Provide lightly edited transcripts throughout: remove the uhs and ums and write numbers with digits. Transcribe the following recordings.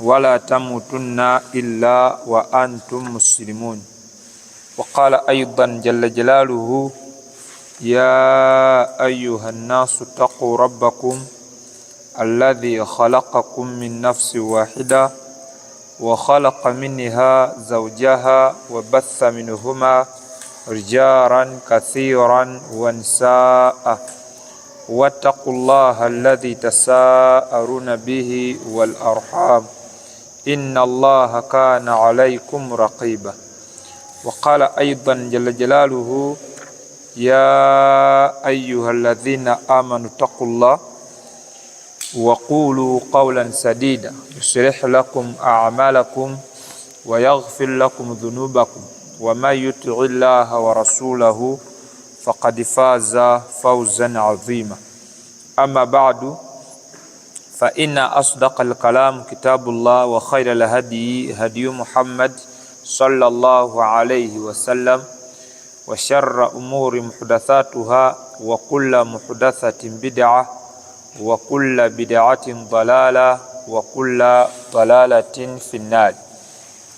ولا تموتن إلا وأنتم مسلمون. وقال أيضا جل جلاله يا أيها الناس اتقوا ربكم الذي خلقكم من نفس واحدة وخلق منها زوجها وبث منهما رجالا كثيرا ونساء واتقوا الله الذي تساءلون به والأرحام إن الله كان عليكم رقيبا. وقال أيضا جل جلاله يا أيها الذين آمنوا اتقوا الله وقولوا قولا سديدا يصلح لكم أعمالكم ويغفر لكم ذنوبكم ومن يطع الله ورسوله فقد فاز فوزا عظيما. أما بعد فإن أصدق الكلام كتاب الله وخير الهدي هدي محمد صلى الله عليه وسلم وشر أمور محدثاتها وكل محدثة بدعة وكل بدعة ضلالة وكل ضلالة في النار.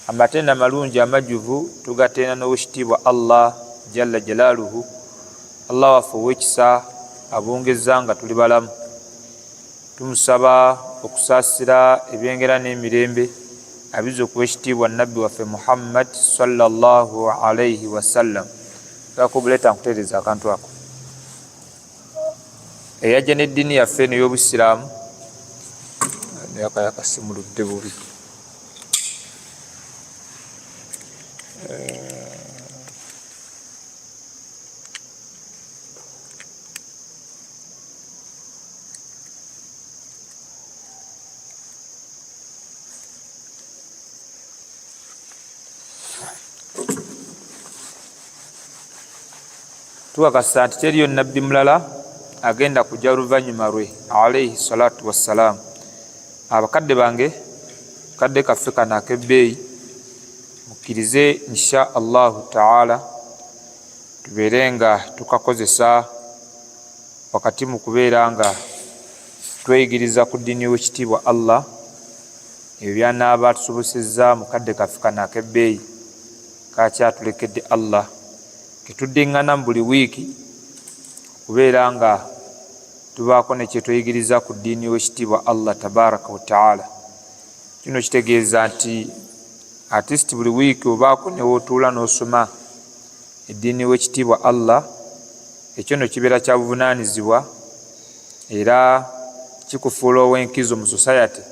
Amatenda malungi amajjuvu tugatenda n'obushitibwa Allah jalla jalaluhu. Allah waffe ow'ekisa abongezza nga tuli balamu, tumusaba okusaasira ebyengera n'emirembe abiza okuwa ekitiibwa nabbi waffe Muhammad sallallahu alayhi wasallam. Kakubuleeta nkutereeza akantu ako eyajja n'eddiini yaffe eno y'obusiraamu yakakasimuludde bubi. Tuwakasa nti teriyo nabbi mulala agenda kujja oluvannyuma lwe alayhi salatu wassalam. Abakadde bange kadde kaffe kano ak'ebbeeyi mukkirize insha Allahu taala tubeere nga tukakozesa wakati mu kubeera nga tweyigiriza ku ddiini y'ekitiibwa Allah ebyo byanaaba tusobosezza mu kadde kaffe kano ak'ebbeeyi kakyatulekedde Allah ketuddiŋŋana mu buli wiiki okubeera nga tubaako ne kyetweyigiriza ku ddiini y'ekitiibwa Allah tabaraka wa taala. Kino kitegeeza nti artist buli wiiki obaako ne wootuula n'osoma eddiini y'ekitiibwa Allah, ekyo no kibeera kya buvunaanyizibwa era kikufuula ow'enkizo mu society,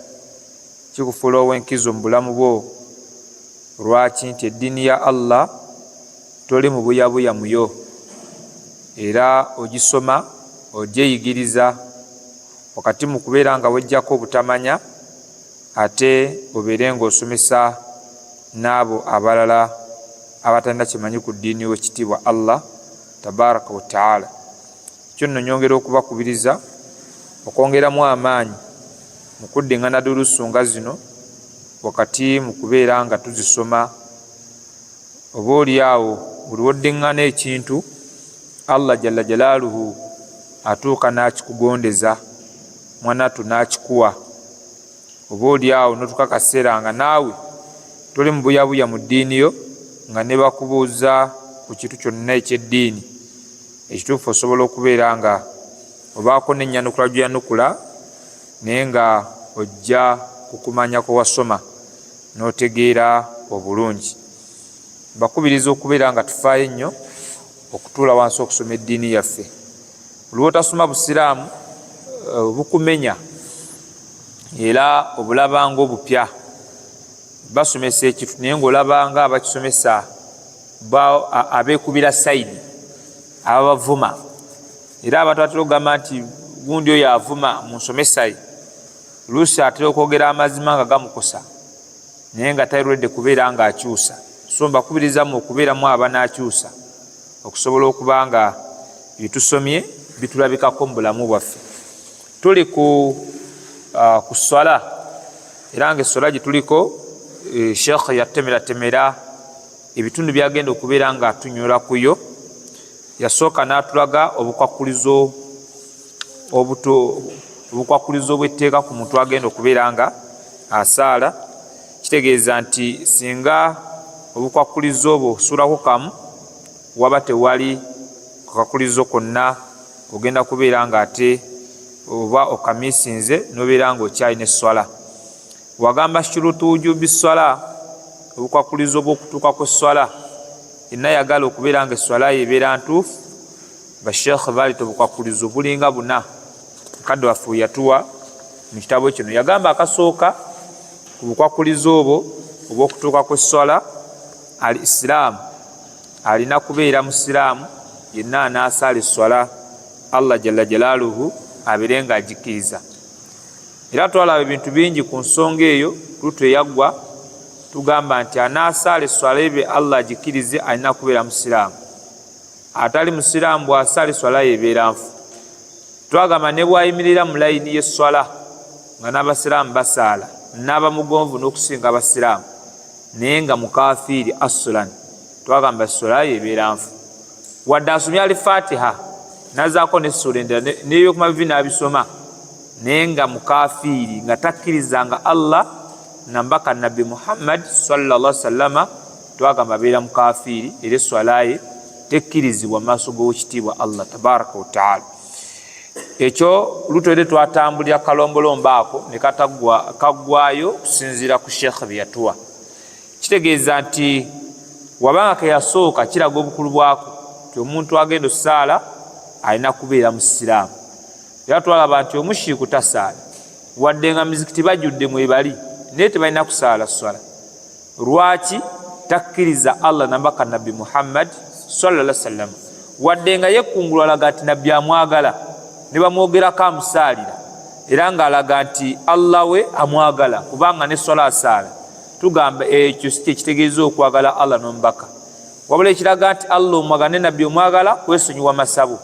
kikufuula ow'enkizo mu bulamu bwo. Lwaki? Nti eddiini ya Allah toli mu buyabuya muyo era ogisoma ogyeyigiriza wakati mu kubeera nga wejjako obutamanya ate obeere ng'osomesa n'abo abalala abatalina kimanyi ku ddiini y'ekitiibwa Allah tabaraka wa taala. Kyo nno nyongera okubakubiriza okwongeramu amaanyi mu kuddiŋŋana durusu nga zino wakati mu kubeera nga tuzisoma. Oba oliawo buli woddiŋŋana ekintu Allah jalla jalaaluhu atuuka n'akikugondeza mwanatu n'akikuwa. Oba oliawo n'otukakaseera nga naawe toli mu buyabuya mu ddiini yo nga ne bakubuuza ku kintu kyonna eky'eddiini ekituufu osobola okubeera nga obaako n'ennyanukula gyeyanukula naye nga ojja kukumanya kwe wasoma n'otegeera obulungi. Bakubiriza okubeera nga tufaayo ennyo okutuula wansi okusoma eddiini yaffe. Olwotasoma busiraamu bukumenya era obulabanga obupya. Basomesa ekitu naye ng'olabanga abakisomesa abeekubira sayidi ababavuma, era abantu batera okugamba nti gundi oyo avuma mu nsomesaye. Luusi atera okwogera amazima nga gamukosa naye nga tayirwedde kubeera nga akyusa. So mbakubirizamu okubeeramu abanaakyusa okusobola okuba nga byetusomye bitulabikako mu bulamu bwaffe. Tuli ku swala era ng'essola gye tuliko Sheikh yatemera ebitundu byagenda okubeera nga atunyola kuyo. Yasooka n'atulaga obukwakulizo obw'etteeka ku muntu agenda okubeera nga asaala kitegeeza nti singa obukwakulizo obwo osuulako kamu waba tewali kakakulizo konna ogenda kubeera nga ate oba okamiisinze nobeera nga okyalina esswala. Wagamba shurutu wujubi swala, obukwakulizo bw'okutuuka ku swala. Yenna yagala okubeera nga esswala ye ebeera ntuufu, basheekhe baali obukwakulizo bulinga buna. Mukadde waffe yatuwa mu kitabo kino yagamba akasooka ku bukwakulizo obwo obw'okutuuka ku swala, al isilaamu alina kubeera musiraamu yenna anaasaala esswala Allah jalla jalaaluhu abeere nga agikiriza. Era twalaba ebintu bingi ku nsonga eyo lutu eyaggwa tugamba nti anaasaala esswala ebe Allah agikirize alina kubeera musiraamu. Atali musiraamu bw'asaala esswala ye ebeera nfu. Twagamba ne bwayimirira mu layini y'esswala nga n'abasiraamu basaala n'abamugonvu n'okusinga abasiraamu naye nga mukafiiri asulan, twagamba esswala ye ebeera nfu. Wadde asomya al-Fatiha nazaako n'essula endala n'ebyokuma bivi n'abisoma naye nga mukafiiri nga takkirizanga Allah nambaka Nabbi Muhammad sallallahu alaihi wasallama, twagamba abeera mukafiiri era esswala ye tekkirizibwa mu maaso g'owekitiibwa Allah tabaraka wa taala. Ekyo lutwede twatambulira kalombolombo ako ne kaggwayo okusinziira ku sheekhe bye yatuwa. Kitegeeza nti wabanga keyasooka kiraga obukulu bwako ti omuntu agenda osaala alina kubeera musiraamu. Era twalaba nti omushiriku tasaala wadde nga mizikiti bajjudde mwebali naye tebalina kusaala swala. Lwaki? Takkiriza Allah nambaka Nabbi Muhammad sallallahu alaihi wasallam, wadde nga yekkungulu alaga nti nabbi amwagala ne bamwogerako amusaalira era ng'alaga nti Allah we amwagala kubanga ne swala asaala. Tugamba ekyo si kitegeeza okwagala Allah n'omubaka, wabula ekiraga nti Allah omwagala ne nabbi omwagala kwesonyiwa masabu,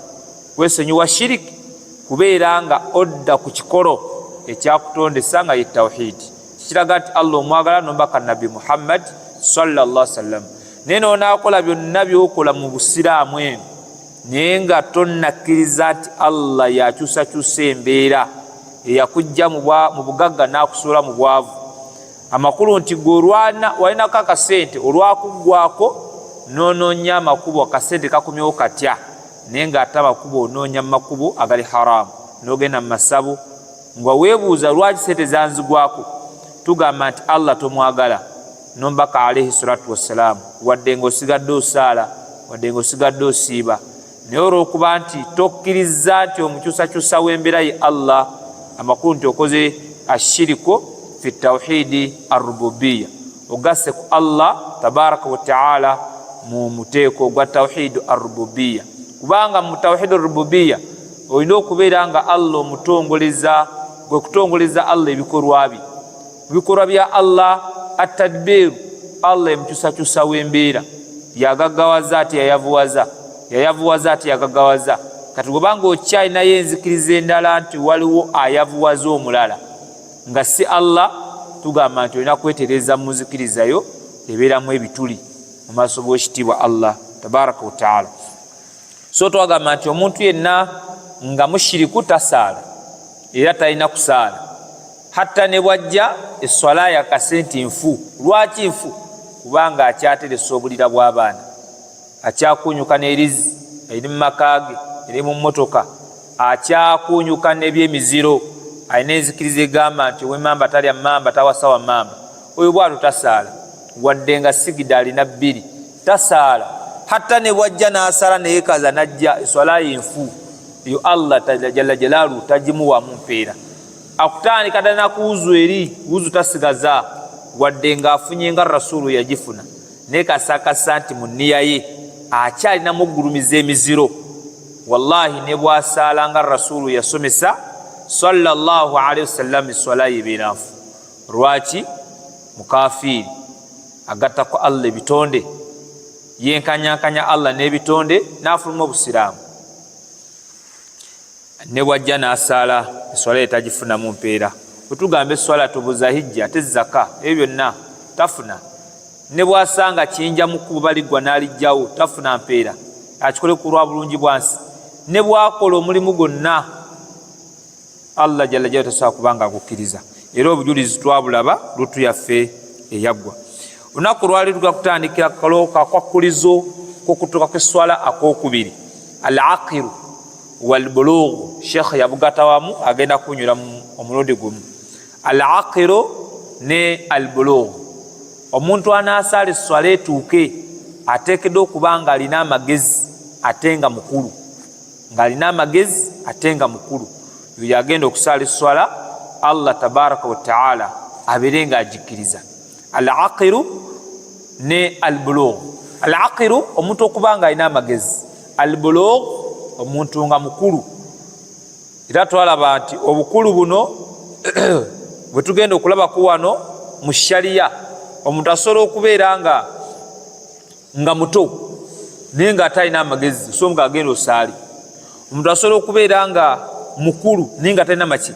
kwesonyiwa shiriki, kubeera nga odda ku kikolo ekyakutondesa nga ye tawhidi. Kiraga nti Allah omwagala n'omubaka Nabbi Muhammad sallallahu alaihi wasallam. Naye n'onaakola byonna by'okola mu busiraamu eno naye nga tonnakkiriza nti Allah yakyusakyusa embeera eyakujja mu bugagga n'akusuula mu bwavu. Amakulu nti gweolwana walinako akasente olwakuggwako n'onoonya amakubo akasente kakomyewo katya, naye ng'ate amakubo onoonya mu makubo agali haramu n'ogenda mu masabu nga weebuuza lwaki sente zanzigwako. Tugamba nti Allah tomwagala n'omubaka alaihi salatu wassalaamu, wadde ng'osigadde osaala, wadde ng'osigadde osiiba. Naye olw'okuba nti tokkiriza nti omukyusakyusa w'embeera ye Allah, amakulu nti okoze ashiriko fi tawhidi arrububiya, ogasse ku Allah tabaraka wa taala mu muteeko gwa tawhidi arrububiya. Kubanga mu tawhidi arrububiya olina okubeera nga Allah omutongoleza, gwe kutongoleza Allah ebikolwa bye. Ebikolwa bya Allah atadbiru, Allah emukyusakyusa w'embeera, yagaggawaza ati yayavuwaza, yayavuwaza ati yagaggawaza. Kati bw'obanga okyalinayo enzikiriza endala nti waliwo ayavuwaza omulala nga si Allah, tugamba nti olina kwetereeza mu nzikirizayo ebeeramu ebituli mu maaso g'ekitiibwa Allah tabaraka wa taala. So twagamba nti omuntu yenna nga mushiriku tasaala era talina kusaala hatta ne bwajja esswala yakase nti nfu. Lwaki nfu? Kubanga akyateresa obulira bw'abaana, akyakunyuka n'erizi eri mu maka ge, eri mu mmotoka, akyakunyuka n'ebyemiziro, alina enzikiriza egamba nti ow'emmamba talya mmamba tawasa wa mmamba. Oyo bw'atyo tasaala wadde nga sigida alina bbiri, tasaala. Hatta ne bwajja n'asala neyeekaza najja, esswala ye nfu. Eyo Allah jalla jalaaluhu tagimuwamu mpeera. Akutandika ddala ku wuzu eri, wuzu tasigaza wadde ng'afunye nga rasulu yagifuna, naye kasakasa nti mu nniya ye akyalinamu okugulumiza emiziro. Wallahi ne bw'asaala nga rasulu yasomesa sallallahu alaihi wasallam, esswala ye ebeera nfu. Lwaki? Mukafiiri agatta ku Allah ebitonde, yenkanyankanya Allah n'ebitonde n'afuluma obusiraamu. Ne bwajja n'asaala esswala ye tagifunamu mpeera. Bwetugamba esswala tubuza hijja ate zaka, ebyo byonna tafuna. Ne bw'asanga kiyinja mu kkubo baligwa n'alijjawo, tafuna mpeera, akikole ku lwa bulungi bwansi. Ne bw'akola omulimu gwonna Allah jalla jalla tasobola kubanga agukkiriza. era obujulizi twabulaba lutu yaffe eyaggwa. Olunaku lwali lugakutandikira kakwakulizo kokutuuka kw'esswala akokubiri al-aqiru wal-bulughu. Sheikh yabugatawamu agenda kunyura mu omulundi gumu. Al-aqiru ne al-bulughu, omuntu anaasala esswala etuuke ateekeddwa okuba nga alina amagezi ate nga mukulu, ng'alina amagezi ate nga mukulu. Yo yagenda okusala esswala Allah tabaraka wa taala abeere nga ajikkiriza. Al-aqiru ne al-bulugh. Al-aqiru omuntu okuba nga alina amagezi, al-bulugh omuntu nga mukulu. Era twalaba nti obukulu buno bwe tugenda okulabaku wano mu shariya, omuntu asobola okubeera nga muto naye nga atalina amagezi so nga agenda osaali. Omuntu asobola okubeera nga mukulu naye nga talina maki,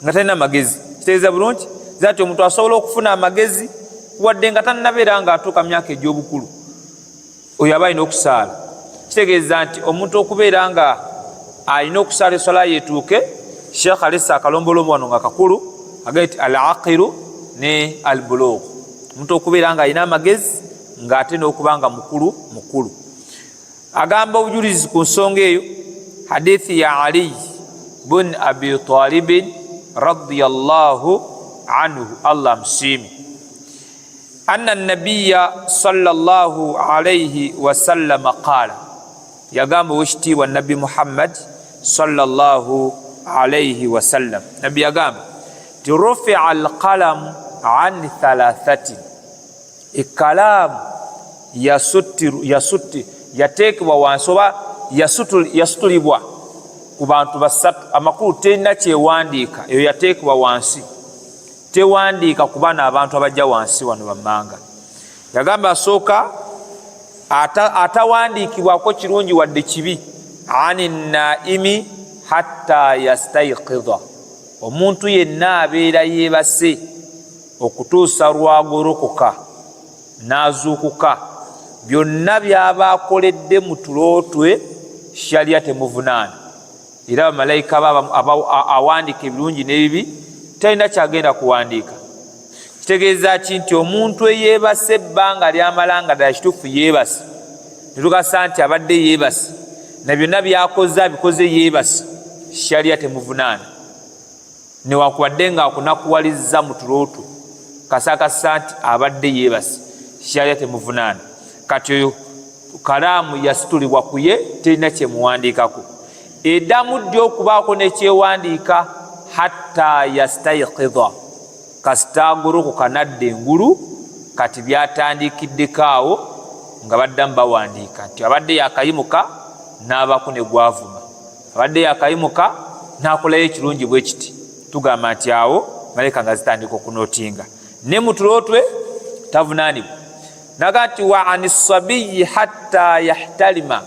nga talina amagezi. Kitegeeza bulungi zati omuntu asobola okufuna amagezi wadde nga tannabeera nga atuuka myaka egy'obukulu, oyo aba alina okusaala. Kitegeeza nti omuntu okubeera nga alina okusaala esswala yeetuuke, Sheikh alessa akalombolombo wano nga kakulu agamba nti al-aqiru ne al-bulugh, omuntu okubeera nga alina amagezi nga ate n'okuba nga mukulu. Agamba obujulizi ku nsonga eyo hadithi ya Ali bin Abi Talib radiyallahu anhu, Allah msiimi, anna nabiyya sallallahu alayhi wa sallam qala, yagamba wekitiibwa Nabbi Muhammad sallallahu alayhi wa sallam, Nabbi yagamba ti rufi'a al-qalam an thalathatin, ekalamu yateekebwa wansi oba yasutulibwa ku bantu basatu. Amakulu terina kyewandiika, eyo yateekebwa wansi, tewandiika ku bana abantu abajja wansi wano bammanga. Yagamba asooka atawandiikibwako kirungi wadde kibi, ani naimi hatta yastayqidha, omuntu yenna abeera yeebase okutuusa lwagolokoka n'azuukuka, byonna byaba akoledde mu tulo twe shariya temuvunaana. Era bamalayika awandiika ebirungi n'ebibi talina kyagenda kuwandiika. Kitegeeza ki nti omuntu eyeebase ebbanga lyamala nga ddala kituufu yeebase, ne tugasa nti abadde yeebase na byonna byakoze abikoze yeebase, shariya temuvunaana newankubadde nga akunakuwalizza mu tulo twe kasakasa nti abadde yeebase, shariya temuvunaana. Kati oyo kalaamu yasitulibwa ku ye, terina kyemuwandiikako. Eddamu ddyo okubaako nekyewandiika hatta yastayqidha, kasita agolokoka nadda engulu. Kati byatandikiddeko awo nga baddamu bawandiika nti abadde yakayimuka n'abaku ne gwavuma, abadde yakayimuka n'akolayo ekirungi bwe kiti, tugamba nti awo malayika nga zitandika okunootinga. Ne mu tulo twe tavunaanibwa. Nagati wa anisabiyi hatta yahtalima,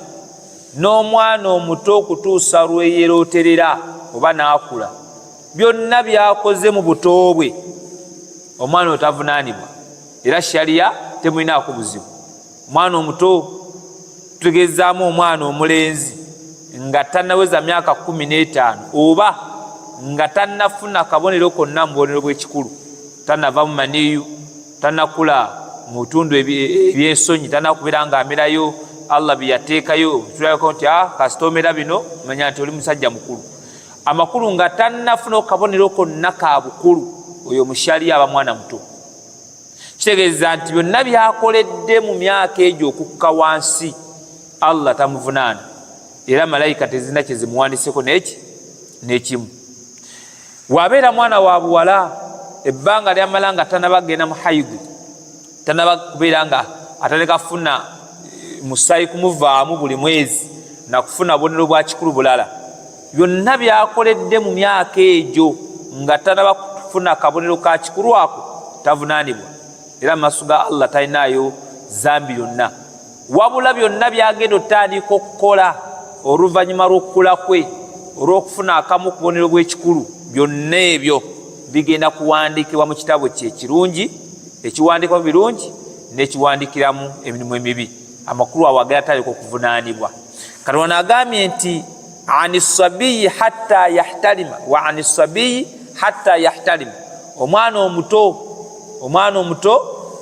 n'omwana omuto okutuusa lweyerooterera oba n'akula, byonna byakoze mu buto bwe, omwana otavunaanibwa. Era shariya temulinaako buzibu. Omwana omuto tutegezaamu omwana omulenzi nga tannaweza myaka 15 oba nga tannafuna kabonero konna mu bubonero bw'ekikulu, tannava mu maniyu, tannakula mu bitundu ebyensonyi, tannakubeera nga amerayo Allah byeyateekayo, tulabako nti kasita omera bino manya nti oli musajja mukulu. Amakulu nga tannafuna okabonero konna ka bukulu, oyo mushariya aba mwana muto. Kitegeeza nti byonna byakoledde mu myaka egyo okukka wansi, Allah tamuvunaana, era malayika tezina kyezimuwandiseko n'ekimu. Wabeera mwana wa buwala ebbanga lyamala nga tannabagenda mu haidi, tannaba kubeera nga ataleka kufuna musaayi kumuvaamu buli mwezi na kufuna bubonero bwa kikulu bulala, byonna byakoledde mu myaka egyo nga tannaba kufuna kabonero ka kikulu ako, tavunaanibwa. Era maaso ga Allah talinaayo zambi yonna, wabula byonna byagenda otandika okukola oluvannyuma lw'okukula kwe, olw'okufuna akamu ku bubonero bw'ekikulu, byonna ebyo bigenda kuwandiikibwa mu kitabo kye ekirungi, ekiwandiikibwa birungi n'ekiwandiikiramu emirimu emibi. Amakulu awo agenda atandika okuvunaanibwa. Katonda agambye nti anisabiyi hatta yahtalima, wa anisabiyi hatta yahtalima, omwana omuto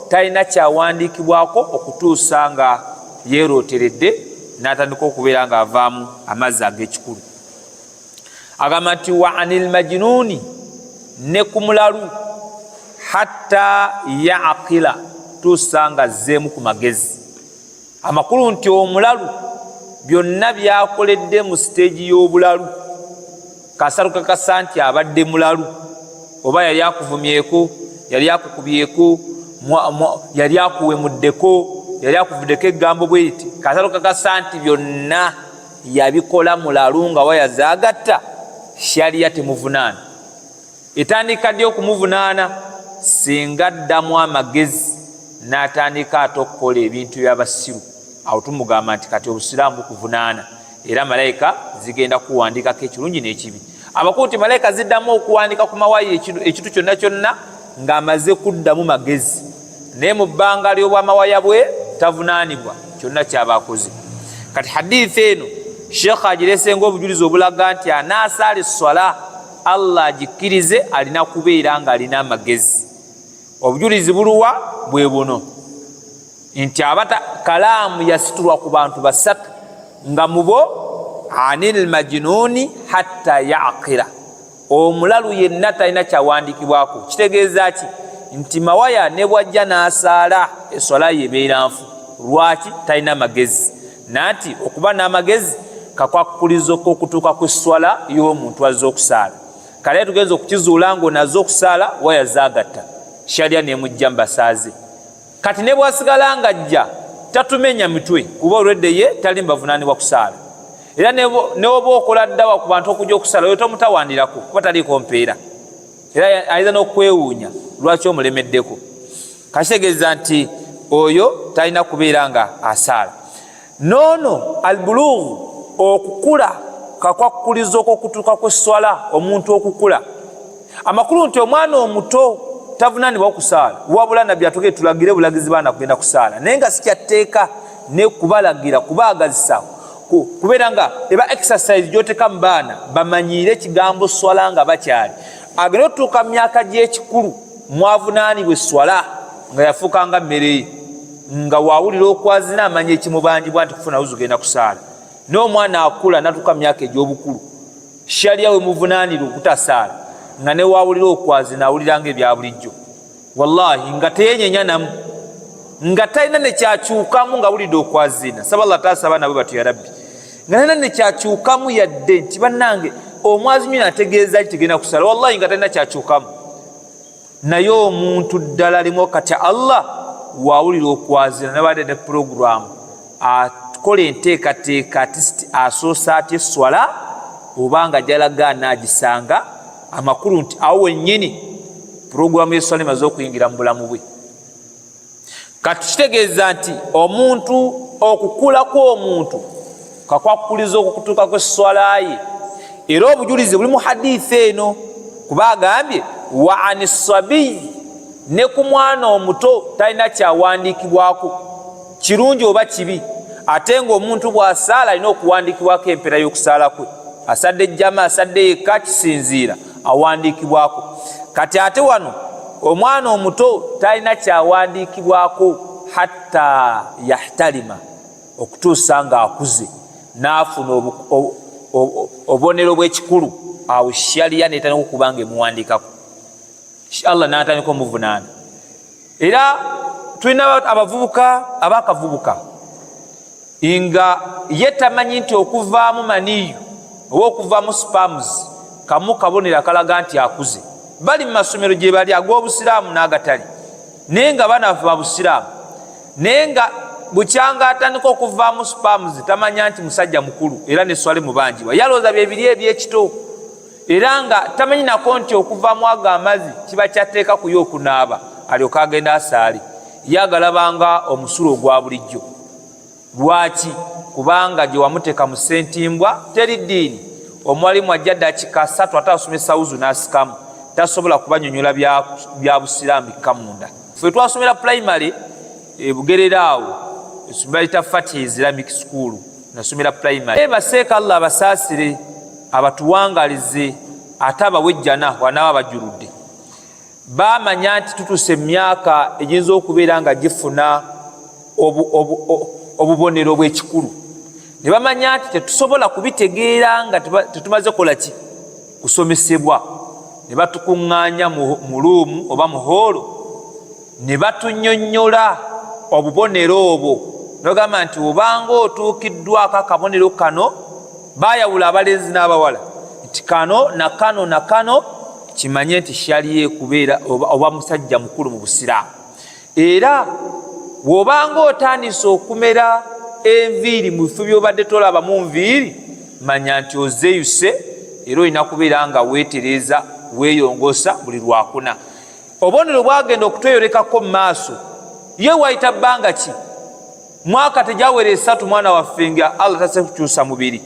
talina kyawandiikibwako okutuusa nga yeeroteredde n'atandika okubeera ng'avaamu amazzi ag'ekikulu. Agamba nti wa anil majnuuni, ne ku mulalu, hatta yaaqila, tuusa nga azzeemu ku magezi. Amakulu nti omulalu byonna byakoledde mu siteegi y'obulalu, kasalo kakasa nti abadde mulalu, oba yali akuvumyeko, yali akukubyeko, yali akuwemuddeko, yali akuvuddeko eggambo bwe liti, kasalo kakasa nti byonna yabikola mulalu nga wayazaagatta, shariya temuvunaana. Etandika ddi okumuvunaana? Singa addamu amagezi n'atandika ate okukola ebintu by'abasiru, awo tumugamba nti kati obusiraamu bukuvunaana, era malayika zigenda kuwandiikako ekirungi n'ekibi. Amakulu nti malayika ziddamu okuwandiika ku mawaya ekintu kyonna kyonna ng'amaze kuddamu magezi, naye mu bbanga ly'obwamawaya bwe tavunaanibwa, kyonna kyaba akoze. Kati hadithi eno Sheekh agirese ng'obujulizi obulaga nti anaasaala esswala Allah agikkirize alina kubeera ng'alina amagezi. Obujulizi buluwa bwe buno nti kalaamu yasitulwa ku bantu basatu, nga mubo anil majnuuni hatta yaaqira, omulalu yenna talina kyawandiikibwako. Kitegeeza ki? Nti mawaya ne bwajja n'asaala esswala yebeera nfu. Lwaki? Talina magezi. Nanti okuba n'amagezi kakwakulizo k'okutuuka ku sswala y'omuntu azze okusaala. Kale tugenza okukizuula ng'onazze okusaala wayazaagatta, shariya n'emujja mbasaaze. Kati ne bwasigala ng'ajja tatumenya mitwe, kuba olwedde ye tali mbavunaanibwa kusaala. Era ne oba okola ddawa ku bantu okujja okusaala, oyo tomutawandirako kuba taliiko mpeera, era ayinza n'okwewuunya lwaki omulemeddeko. Kakitegeeza nti oyo talina kubeera nga asaala. Noono albulughu, okukula kakwakuliza okwokutuuka kw'esswala, omuntu okukula. Amakulu nti omwana omuto tavunaanibwa okusaala, wabula nabbi atugee tulagire bulagizi baana kugenda kusaala, naye nga si kyatteeka ne kubalagira kubaagazisa kubeera nga eba exercise gy'oteeka mu baana bamanyiire ekigambo swala nga bakyali. Agenda otutuuka mu myaka gy'ekikulu mwavunaanibwa esswala nga yafuuka nga mmere, nga waawulira okwazina amanya ekimubanjibwa nti kufuna wuzu genda kusaala. N'omwana akula natuuka mu myaka egy'obukulu, shariya we muvunaanira okutasaala, nga ne waawulira okwazina awuliranga ebya bulijjo, wallahi nga teyenyenya namu, nga talina ne kyakyukamu nga wulidde okwazina. Saba Allah taasa abaana bwe batyo ya rabbi, nga talina ne kyakyukamu yadde nti bannange omwazinyi nategeeza kitegenda kusala, wallahi nga talina kyakyukamu. Naye omuntu ddala limu kati Allah waawulira okwazina nabadde ne puroguramu akola enteekateeka asoosa atya esswala obanga gyalaga anaagisanga. Amakulu nti awo wennyini puroguramu y'esswala emaze okuyingira mu bulamu bwe. Kati kitegeeza nti omuntu okukula kw'omuntu kakwakuliza okutuuka kw'esswala ye. Era obujulizi buli mu hadithi eno, kuba agambye wa anisabiyi, ne ku mwana omuto talina kyawandiikibwako, kirungi oba kibi. Ate ng'omuntu bw'asaala alina okuwandiikibwako empeera y'okusaala kwe, asadde ejjama asadde yekka kisinziira awandiikibwako. Kati ate wano omwana omuto talina kyawandiikibwako hatta yahtalima, okutuusa nga akuze n'afuna obubonero bw'ekikulu, awo shariya netandika okuba nga emuwandiikako, Allah n'atandika omuvunaana. Era tulina abavubuka abakavubuka nga ye tamanyi nti okuvaamu maniyu oba okuvaamu spams kamu kabonero akalaga nti akuze. Bali mu masomero gye bali ag'obusiraamu n'agatali, naye nga baana baffe ba busiraamu, naye nga bukyanga atandika okuvaamu spams tamanya nti musajja mukulu era n'esswala mubanjibwa, yalowooza bye biri eby'ekito, era nga tamanyi nako nti okuvaamu ago amazzi kiba kyatteeka ku ye okunaaba alyoka agenda asaale. Ye agalabanga omusulo ogwa bulijjo. Lwaki? Kubanga gye wamuteeka mu sentimbwa teri ddiini. Omwalimu ajja dakiika 3 ate asomesa wuzu n'asikamu, tasobola kubanyonyola bya busiraamu bikka munda. Ffe twasomera primary Bugerera awo, bayita Fatih Islamic School, nasomera primary. Baseeka Allah abasaasire, abatuwangalize, ate abawejjana wanaaba bajuludde. bamanya nti tutuse emyaka egiyinza okubeera nga gifuna obubonero bw'ekikulu, ne bamanya nti tetusobola kubitegeera nga tetumaze kolaki kusomesebwa, ne batukuŋŋaanya mu luumu oba mu hoolo, ne batunnyonnyola obubonero obwo, nogamba nti obanga otuukiddwako akabonero kano, bayawula abalenzi n'abawala nti kano na kano na kano, kimanye nti shaliye kubeera oba musajja mukulu mu busiraamu. Era bw'obanga otandise okumera enviiri mu bifo by'obadde tolabamu nviiri, manya nti ozeeyuse era olina kubeera nga weetereza weeyongosa buli lwakuna. Obubonero bwagenda okutweyolekako mu maaso, ye wayita bbanga ki? Mwaka tejawera 3 mwana waffe nga Allah tase kukyusa mubiri.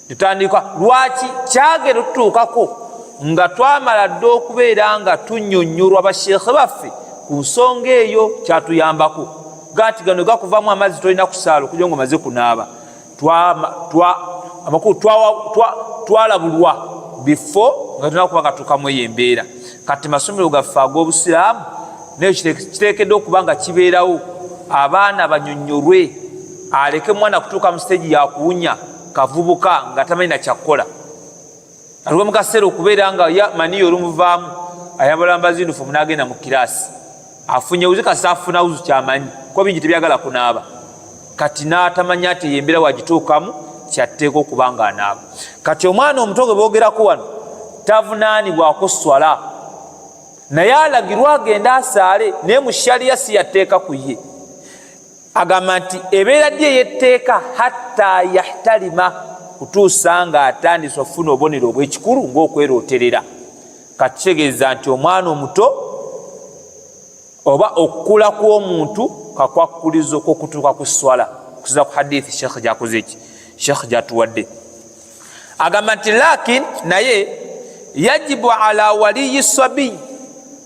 Tutandika lwaki kyagenda okutuukako nga twamala dde okubeera nga tunnyonnyolwa basheekhe baffe ku nsonga eyo, kyatuyambako gati gano gakuvamu amazzi tolina kusaala okujja nga omaze kunaaba. Amakulu twalabulwa bifo nga tulina kuba nga tukamu eyo embeera. Kati masomero gaffe ag'obusiraamu nayo kiteekeddwa okuba nga kibeerawo, abaana banyonnyolwe, aleke mwana kutuuka mu siteegi yakuwunya kavubuka nga tamanyi na kyakkola. Aliwo mu kaseera okubeera nga maniyo olumuvaamu ayambala mbazi yunifoomu n'agenda mu kiraasi, afunye wuzi kasi afuna wuzi kyamanyi kuba bingi tebyagala kunaaba. Kati n'atamanya ati yembeera wagituukamu kyatteeka okuba nga anaaba. Kati omwana omuto gwe boogerako wano tavunaanibwako swala, naye alagirwa agenda asaale, naye mu shaliya si yatteeka ku ye. Agamba nti ebeera ddi ey'etteeka hatta yahtalima, kutuusa nga atandise okufuna obubonero obw'ekikulu ng'okwerooterera. Kati kitegeeza nti omwana omuto oba okukula kw'omuntu kakwakkulizo kw'okutuuka ku swala, kusiza ku hadithi Sheikh gyakoze ki, Sheikh gyatuwadde. Agamba nti lakin naye yajibu ala waliyi sabi,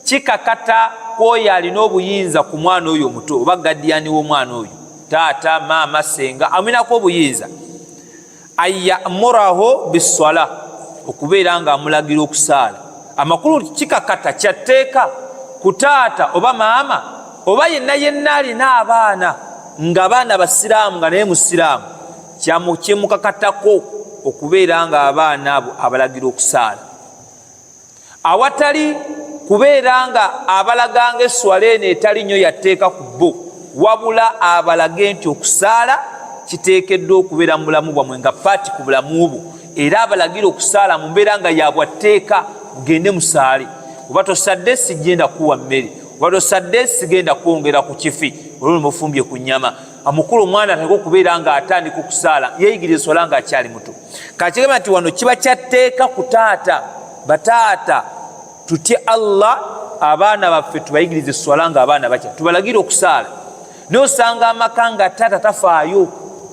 kikakata kwoyo alina obuyinza ku mwana oyo omuto oba gaddiyani w'omwana oyo, taata maama senga aminako obuyinza, ayamuraho biswala, okubeera nga amulagira okusaala. Amakulu kikakata kyatteeka ku taata oba maama oba yenna alina abaana nga baana basiraamu nga naye musiraamu, kyemukakatako okubeera nga abaana abo abalagira okusaala, awatali kubeera nga abalaganga eswala eno etali nnyo yatteeka ku bo, wabula abalage nti okusaala kiteekeddwa okubeera mu bulamu bwammwe nga paati ku bulamu bwo, era abalagira okusaala mu mbeera nga yabwatteeka, mugende musaale. Oba tosadde sigenda kuwa mmere, oba tosadde sigenda kwongera ku kifi olwo mufumbye ku nnyama. Amukulu omwana ateka okubeera nga atandika okusaala, yeeyigiriza eswala nga akyali muto. Kakigamba nti wano kiba kyatteeka ku taata, bataata tutye Allah, abaana baffe tubayigiriza eswala nga abaana bakya, tubalagira okusaala. Nosanga amaka nga taata tafaayo,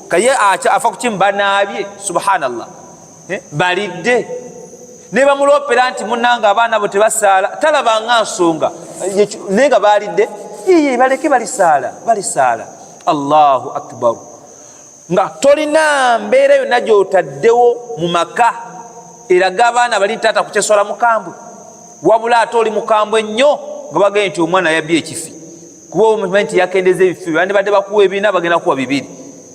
kaye afa kukimu banaabye, subhanallah, balidde ne bamulopera nti munnanga abaana bo tebasaala, talabanga nsonga naye nga balidde, yiye baleke balisaala. Allahu akbar. Nga tolina mbeera yonna gy'otaddewo mu maka eraga abaana bali taata kukyeswala mukambwe, wabula ate oli mukambwe ennyo nga bagambye nti omwana yabbye ekifi, kuba omumanyi nti yakendeza ebifi bandibadde bakuwa ebina bagenda kuwa 2,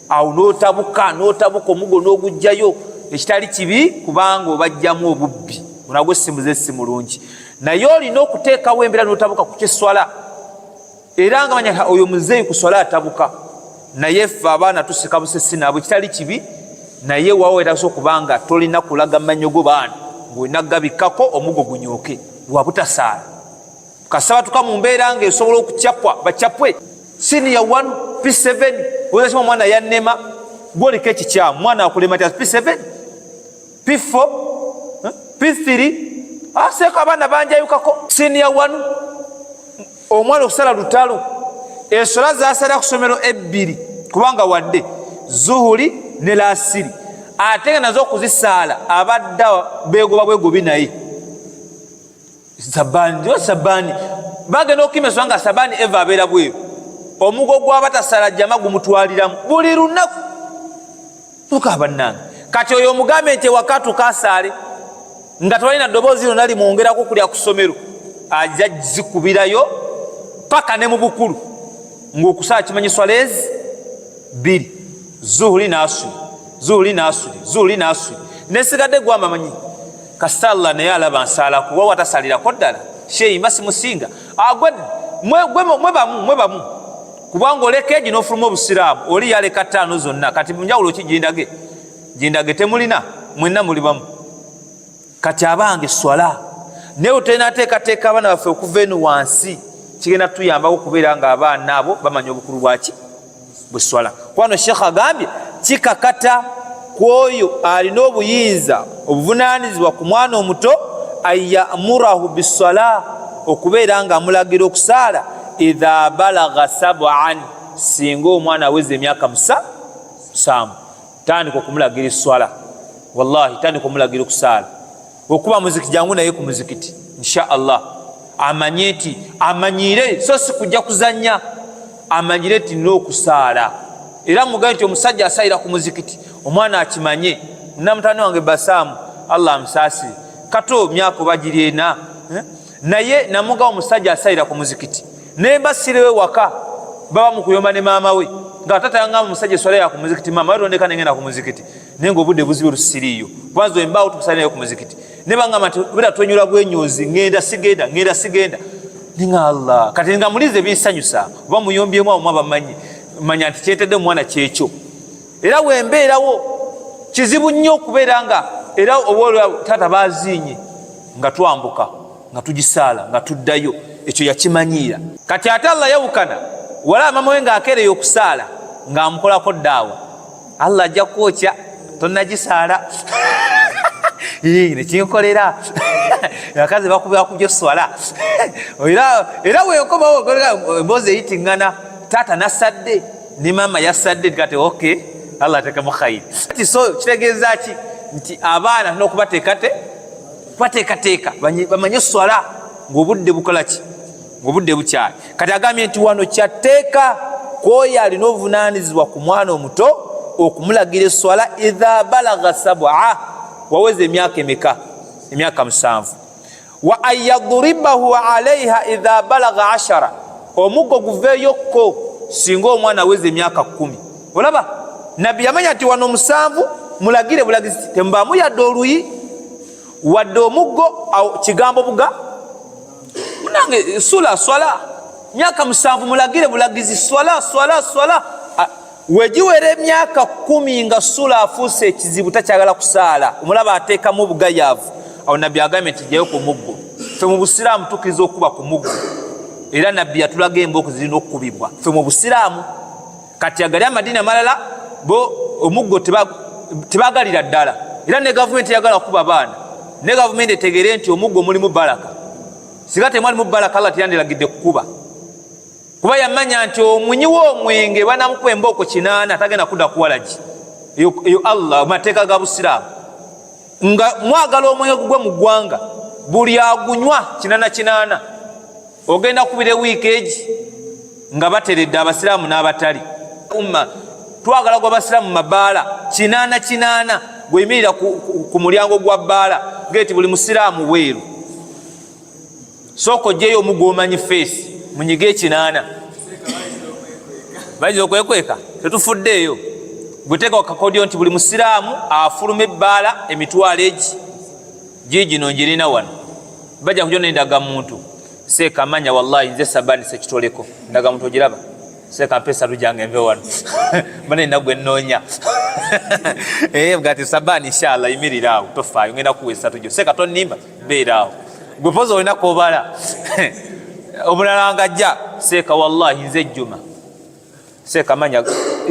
awo n'otabuka omugo n'ogugjayo, ekitali kibi kubanga obajjamu obubbi, onagwe simuze si mulungi. Naye olina okuteekawo embeera n'otabuka ku kyeswala, era nga manya oyo muzeeyi ku swala atabuka, naye ffe abaana tusika busesi nabo, kitali kibi, naye wawe etagisa okubanga tolina kulaga manyogo baana ng'olina gabikkako omugo gunyooke wabutasaala. Kasaba tuka mu mbeera nga esobola okucapwa bacapwe senior 1 P7, oyazima omwana yannema gwoliko ekikyamu, mwana akulema ti P7 P4 P3 aseeko abaana banjayukako senior 1 omwana okusala lutalo. Essola zasala ku ssomero 2 kubanga wadde zuhuri ne lasiri, ate nga nazo okuzisaala abadda beegoba bwegobi naye sabani bagenda okukimeswa nga sabani eva abeera bweru, omugo gw'abatasala jjama gumutwaliramu buli lunaku. Tuka bannange, kati oyo omugambe nti ewaka tukasaale nga tewalina ddoboozi lyonna limwongerako kulya ku ssomero, ajja zikubirayo paka ne mu bukulu ng'okusala kimanyi swalezi 2 zuhuri nasuli nesigadde gwamba manyi kasalla naye alaba nsala kuba watasalirako ddala sheyimba simusinga mwe bamu kubanga oleka egi n'ofuluma obusiraamu oli yaleka 5 zonna kati munjawulo ki jindage temulina mwenna muli bamu kati abange swala naye otolina ateekateeka abaana baffe okuva eno wansi kigenda tuyambako okubeera nga abaana abo bamanya obukulu bwaki bwe swala kwano shekha agambye kikakata kwoyo alina obuyinza obuvunaanizibwa ku mwana omuto ayamurahu biswala okubeera nga amulagira okusaala idha balagha 7 singa omwana aweza emyaka 7 tandika okumulagira eswala wallahi tandika omulagira okusaala okuba muziki jangu naye ku muzikiti insha Allah amanye nti amanyire so si kujja kuzanya amanyire nti n'okusaala era mugaye nti omusajja asaira ku muzikiti omwana akimanye namutani wange Basaamu Allah amsaasire kato myako bagiri ena naye namuga omusajja asaira ku muzikiti naye basirewe waka baba mukuyomba ne maama we nga tata yanga omusajja swala ya ku muzikiti maama we ndeka nengenda ku muzikiti nengo obudde buzibu lusiriyo kwanza embaawo tukusalayo ku muzikiti ne banga mati bira twenyula gwenyozi ngenda sigenda ninga Allah kati nga mulize bisanyusa oba muyombyemu awo mwabamanyi manya nti kyetedde omwana kyekyo era wembeerawo kizibu nnyo okubeera nga era obwolwa tata bazinye nga twambuka nga tugisaala nga tuddayo ekyo yakimanyiira kati ate Allah yawukana wala mama we ng'akeereyo okusaala ng'amukolako ddaawa Allah ajja kwokya tonnagisaala nekinkolera akazi bakubira kubyo swala era wekomawo emboozi eyitiŋŋana taata nasadde ne mama yasadde kati okay Allah atekamu khayiri so kitegeeza ki nti abaana n'okubateekateeka bamanye swala ng'obudde bukola ki ng'obudde bukyali kati agambye nti wano kyatteeka kwoyo alina obuvunaanizibwa ku mwana omuto okumulagira eswala idha balagha 7 waweza emyaka emeka emyaka 7 wa ayadribahu alaiha idha balagha 10 omuggo guveeyokko singa omwana aweza emyaka 10 olaba nabbi yamanya nti wano 7 mulagire bulagizi tembamu yadde oluyi wadde omuggo kigambo buga munange sula swala myaka 7 mulagire bulagizi swala wegiwera emyaka 10 nga sula afuuse ekizibu takyagala kusaala omulaba ateekamu obugayaavu awo nabbi agambye nti jjayo ku muggo ffe mu busiraamu tukkiriza okuba ku muggo era nabbi yatulaga emboozi zirina okukubibwa ffe mu busiraamu kati agali amadiini amalala bo omuggo tebagalira ddala era ne gavumenti yagala kuba baana ne gavumenti etegere nti omuggo mulimu baraka singa temwalimu baraka Allah teyandiragidde kukuba kuba yamanya nti omunyiwo omwenge banamukuba embooko 8 tagenda kudda kuwalagi eyo Allah mateeka ga busiraamu nga mwagala omwenge gugwe mu ggwanga buli agunywa 8 ogenda kubira wiiki egi nga bateredde abasiraamu n'abatali umma twagala gwa basiraamu mabaala 8 gweyimirira ku mulyango gwa bbaala geti buli musiraamu weeru soko jeyo omuggo omanyi feesi munyige 8 bayiza okwekweka tetufuddeeyo gweteeka wakakodyo nti buli musiraamu afuluma ebbaala emitwalo egi gigino njirina wano bajja kujona endaga muntu sekamanya wallahi nze sabani sekitoleko ndaga muntu ogiraba seka mpesa lujange enve wano bane nagwe nnoonya bwati sabani inshallah imiriraawo tofaayo ngenda kuwesa tujo seka tonimba beeraawo gwe poza olina koobala omulala ngajja seka wallahi nze jjuma seka manya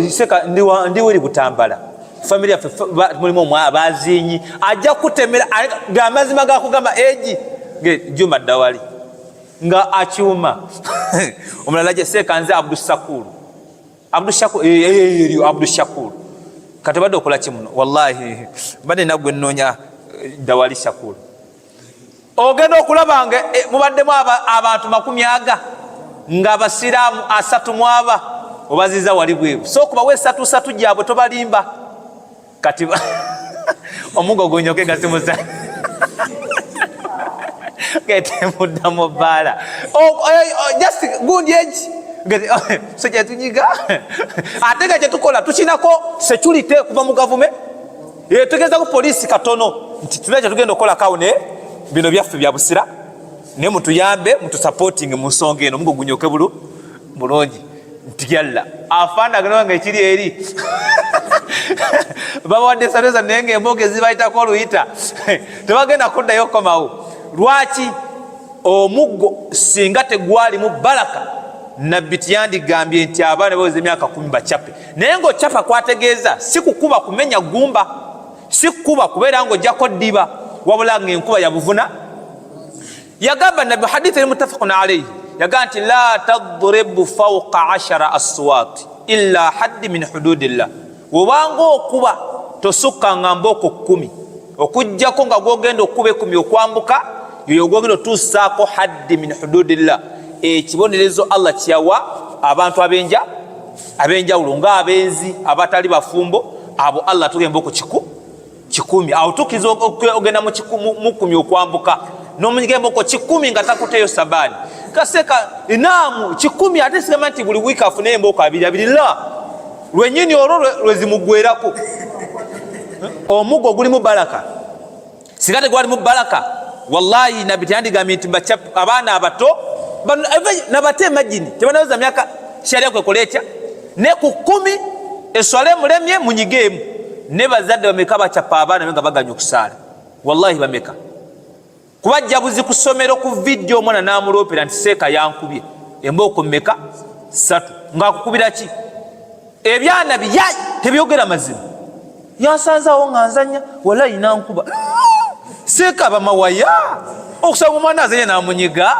seka ndiweri butambala familia mulimu abazinyi ajja kutemera gamazima gakugamba eji juma dawali nga akyuma omulala je seka nze Abdushakur kati badde okola kimuno wallahi badde nagwe nnoonya dawali Shakur ogenda okulabanga mubaddemu abantu 10 nga abasiraamu 3 obaziza wali bweru so kuba we 3 gyabwe tobalimba kati omugo gonyoke gasimusa gete mudda mu bbaala just good age so kyetunyiga ate nga kyetukola tukinako security kuva mu gavumenti tugeza ku polisi katono nti tulekye tugenda okukola kawune bino byaffe bya busira naye mutuyambe mutusupporting mu nsonga eno mugugunyoke bulungi nti yalla afaanagana nga ekiri eri babawadde saneza naye nga emboga ezibayitako oluyita tebagenda kuddayo komawo. Lwaki? Omuggo singa tegwali mu baraka nabbi tiyandigambye nti abaana baweza emyaka 10 bacape, naye ng'occapa kwategeeza si kukuba kumenya gumba, si kukuba kubeera ng'ojjako ddiba, wabula ng'enkuba yabuvuna. Yagamba nabbi hadithi eri muttafaqun alayhi yagamba nti la tadribu fawqa 10 aswat illa haddi min hududillah, wobanga okuba tosukka ngamboko 10 okujjako nga gwogenda okuba 10 okwambuka yoyo gwogenda otuusaako haddi min hududillah, ekibonerezo Allah kyawa abantu abenjawulo ng'abenzi abatali bafumbo abo Allah tugenda ku 10 awo tukiza ogenda mu 10 okwambuka n'omunyigamba ko 10 nga takuteyo sabani kaseka inaamu 10 ate sigamba nti buli wiiki afune emboko 2 la lwenyini olwo lwezimugwerako. Omuggo guli mu baraka sigate gwali mu baraka wallahi nabbi tyandigambye nti abaana abato nabate majini tebanaweza myaka sharia kwekoletya ne ku 10 eswale mulemye munyigemu ne bazadde bameka bacapa abaana nga baganya okusaala wallahi bameka kubajja buzi kusomero ku video omwana namulopera nti seeka yankubye emboko mmeka 3 ngakukubira ki ebyana biyai tebyogera mazima yasanzawo nganzanya wallahi nankuba seeka bamawaya okusaba omwana azenya namunyiga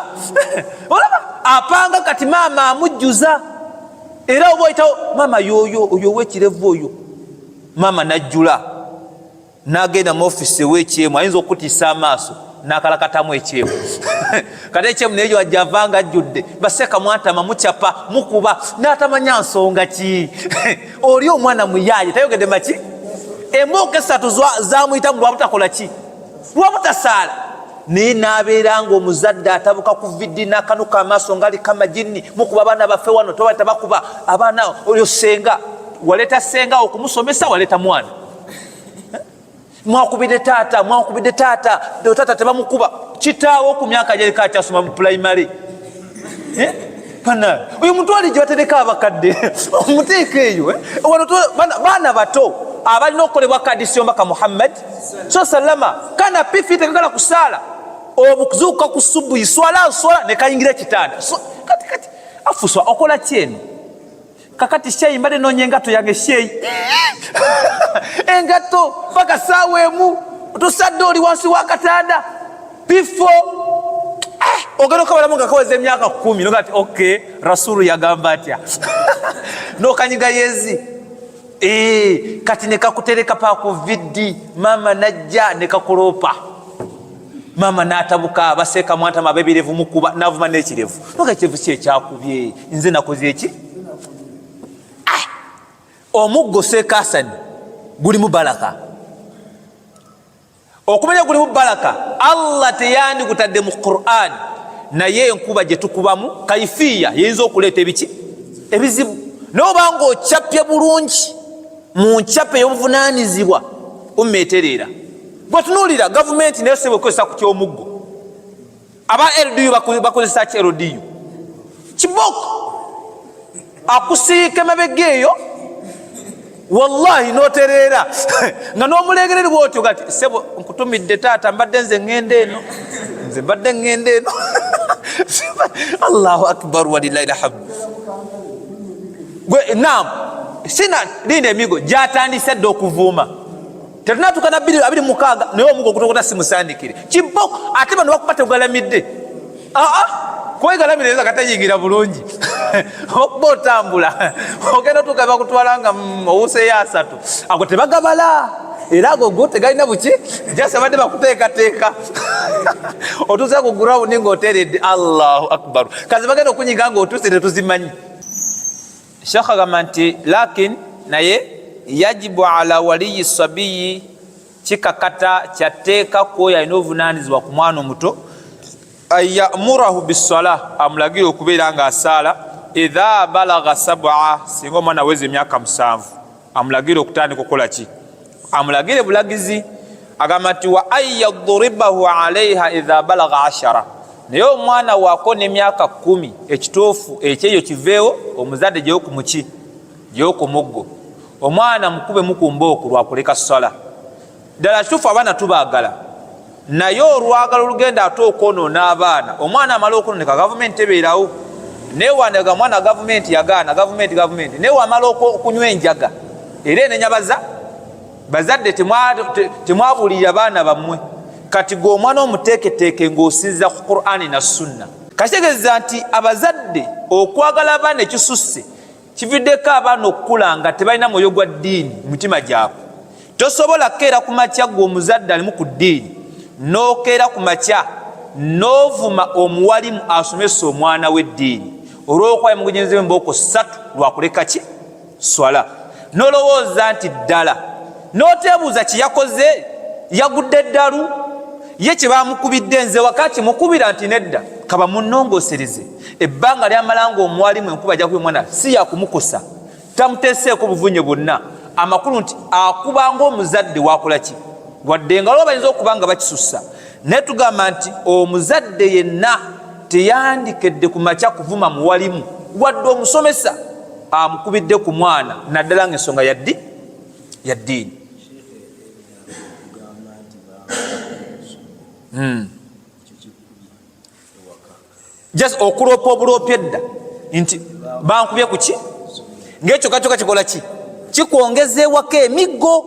olaba apanga kati maama amujjuza era oba oyitawo maama yoyo oyo wekirevu oyo maama najjula nagenda mu ofisi w'ekyemu ayinza okutiisa amaaso nakalakatamu ekyemu kati ekyemu neyo ajjavanga ajjudde baseka mwatama mucapa mukuba natamanya nsonga ki oli omwana muyaye tayogedde maki embooka 3 zamuyita mu lwabutakola ki lwabutasaala naye nabeera ng'omuzadde atabuka ku vidi n'akanuka amaaso ngali kamajini mukuba abaana baffe wano tobaita bakuba abaana oyo senga waleeta senga okumusomesa waleeta mwana mwakubidde taata taata tebamukuba kitaawo ku myaka gyalika akyasoma mu primary pana oyo mutwali gye batereka abakadde omuteeka eyo baana bato abalina okukolebwa kadisi omubaka Muhammad sallama kana pifi tekagala kusaala obukuzuuka ku subu iswala ne kayingira ekitanda kati afuswa okola kyeno kakati sheyi mbadde noonya engato yange sheyi engato paka saawa emu tosadde oli wansi wakatanda bifo ogenda okabalamu nga kaweza emyaka 10 nogati okay rasulu yagamba atya nokanyiga yezi kati nekakutereka pa ku vidi mama najja nekakulopa mama natabuka baseka mwantama abebirevu mukuba navuma n'ekirevu nokakirevu kyekyakubye nze nakoze eki omuggo sekasani guli mu baraka okumenya guli mu baraka Allah teyandi gutadde mu Qur'an naye enkuba gye tukubamu kaifiya yinza okuleeta ebizibu n'obanga okyapye bulungi mu ncape y'obuvunaanyizibwa ummeeterera bwetunuulira gavumenti nayo sebe okozesa ku kyomuggo aba LDU bakozesa ki LDU kiboko akusiika emabega eyo wallahi noterera nga n'omulegereri bwotyo gati sebo nkutumidde taata mbadde nze ngende eno Allahu akbar walillahi alhamd naam sina lina emigo gyatandise dde okuvuuma tetunatuuka na 26 naye omuggo ogutokota simusandikire kiboko ate bano bakuba tegugalamidde kwegalamira katayingira bulungi okuba otambula ogenda otuuka bakutwalanga owuseyo 3 ago tebagabala era ago tegalina buki jasa badde bakuteekateeka otuusa ku gurawundi ng'oteredde Allahu akbar kazi bagenda okunyiga ng'otuuse tetuzimanyi. Sheikh agamba nti lakin naye yajibu ala waliyi sabiyi kikakata kyateeka kwoyo alina obuvunaanyizibwa ku mwana omuto ayamurahu bisalah, amulagire okubeera nga asaala idha balagha 7, singa omwana aweza emyaka 7 amulagire okutandika okukola ki, amulagire bulagizi. Agamba nti wa ayadribahu alaiha idha balagha 10, naye omwana wakona emyaka 10 ekituufu ekyeyo kiveewo, omuzadde gyewo ku muki, gyewo ku muggo, omwana mukube mukumbooko lwakuleka sala. Ddala kituufu abaana tubaagala, naye olwagala olugenda ate okwonoona abaana, omwana amala okwonooneka gavumenti ebeerawo. Newandaga mwana gavumenti yagaana, gavumenti naye wamala okunywa enjaga era enenyabaza bazadde temwabuulirira baana bammwe. Kati gwe omwana omuteeketeeke ng'osinziza ku Qur'ani na Sunna. Kakitegeeza nti abazadde okwagala abaana ekisusse kividdeko abaana okukula nga tebalina mwoyo gwa ddiini mu mitima gyabwe. Tosobola kukeera ku makya gwe omuzadde alimu ku ddiini n'okeera ku makya n'ovuma omuwalimu asomesa omwana w'eddiini olw'okuba mugenzi w'embooko 3 lwakuleka ki, swala. Nolowooza nti ddala n'oteebuuza kye yakoze, yagudde eddalu ye kye bamukubidde, nze wakati mukubira nti nedda kaba munnongosereze. Ebbanga lyamala ng'omuwalimu enkuba ajja kuba omwana si yakumukosa, tamuteeseeko buvunye bwonna. Amakulu nti akuba ng'omuzadde wakola ki, wadde nga lwo bayinza okuba nga bakisussa. Naye tugamba nti omuzadde yenna teyandikedde ku makya kuvuma muwalimu wadde omusomesa amukubidde ku mwana, naddala ng'ensonga ya ddiini. Just okuloopa obuloopye edda nti bankubye ku ki, ng'ekyo kakyoka kikola ki, kikwongeza ewaka emiggo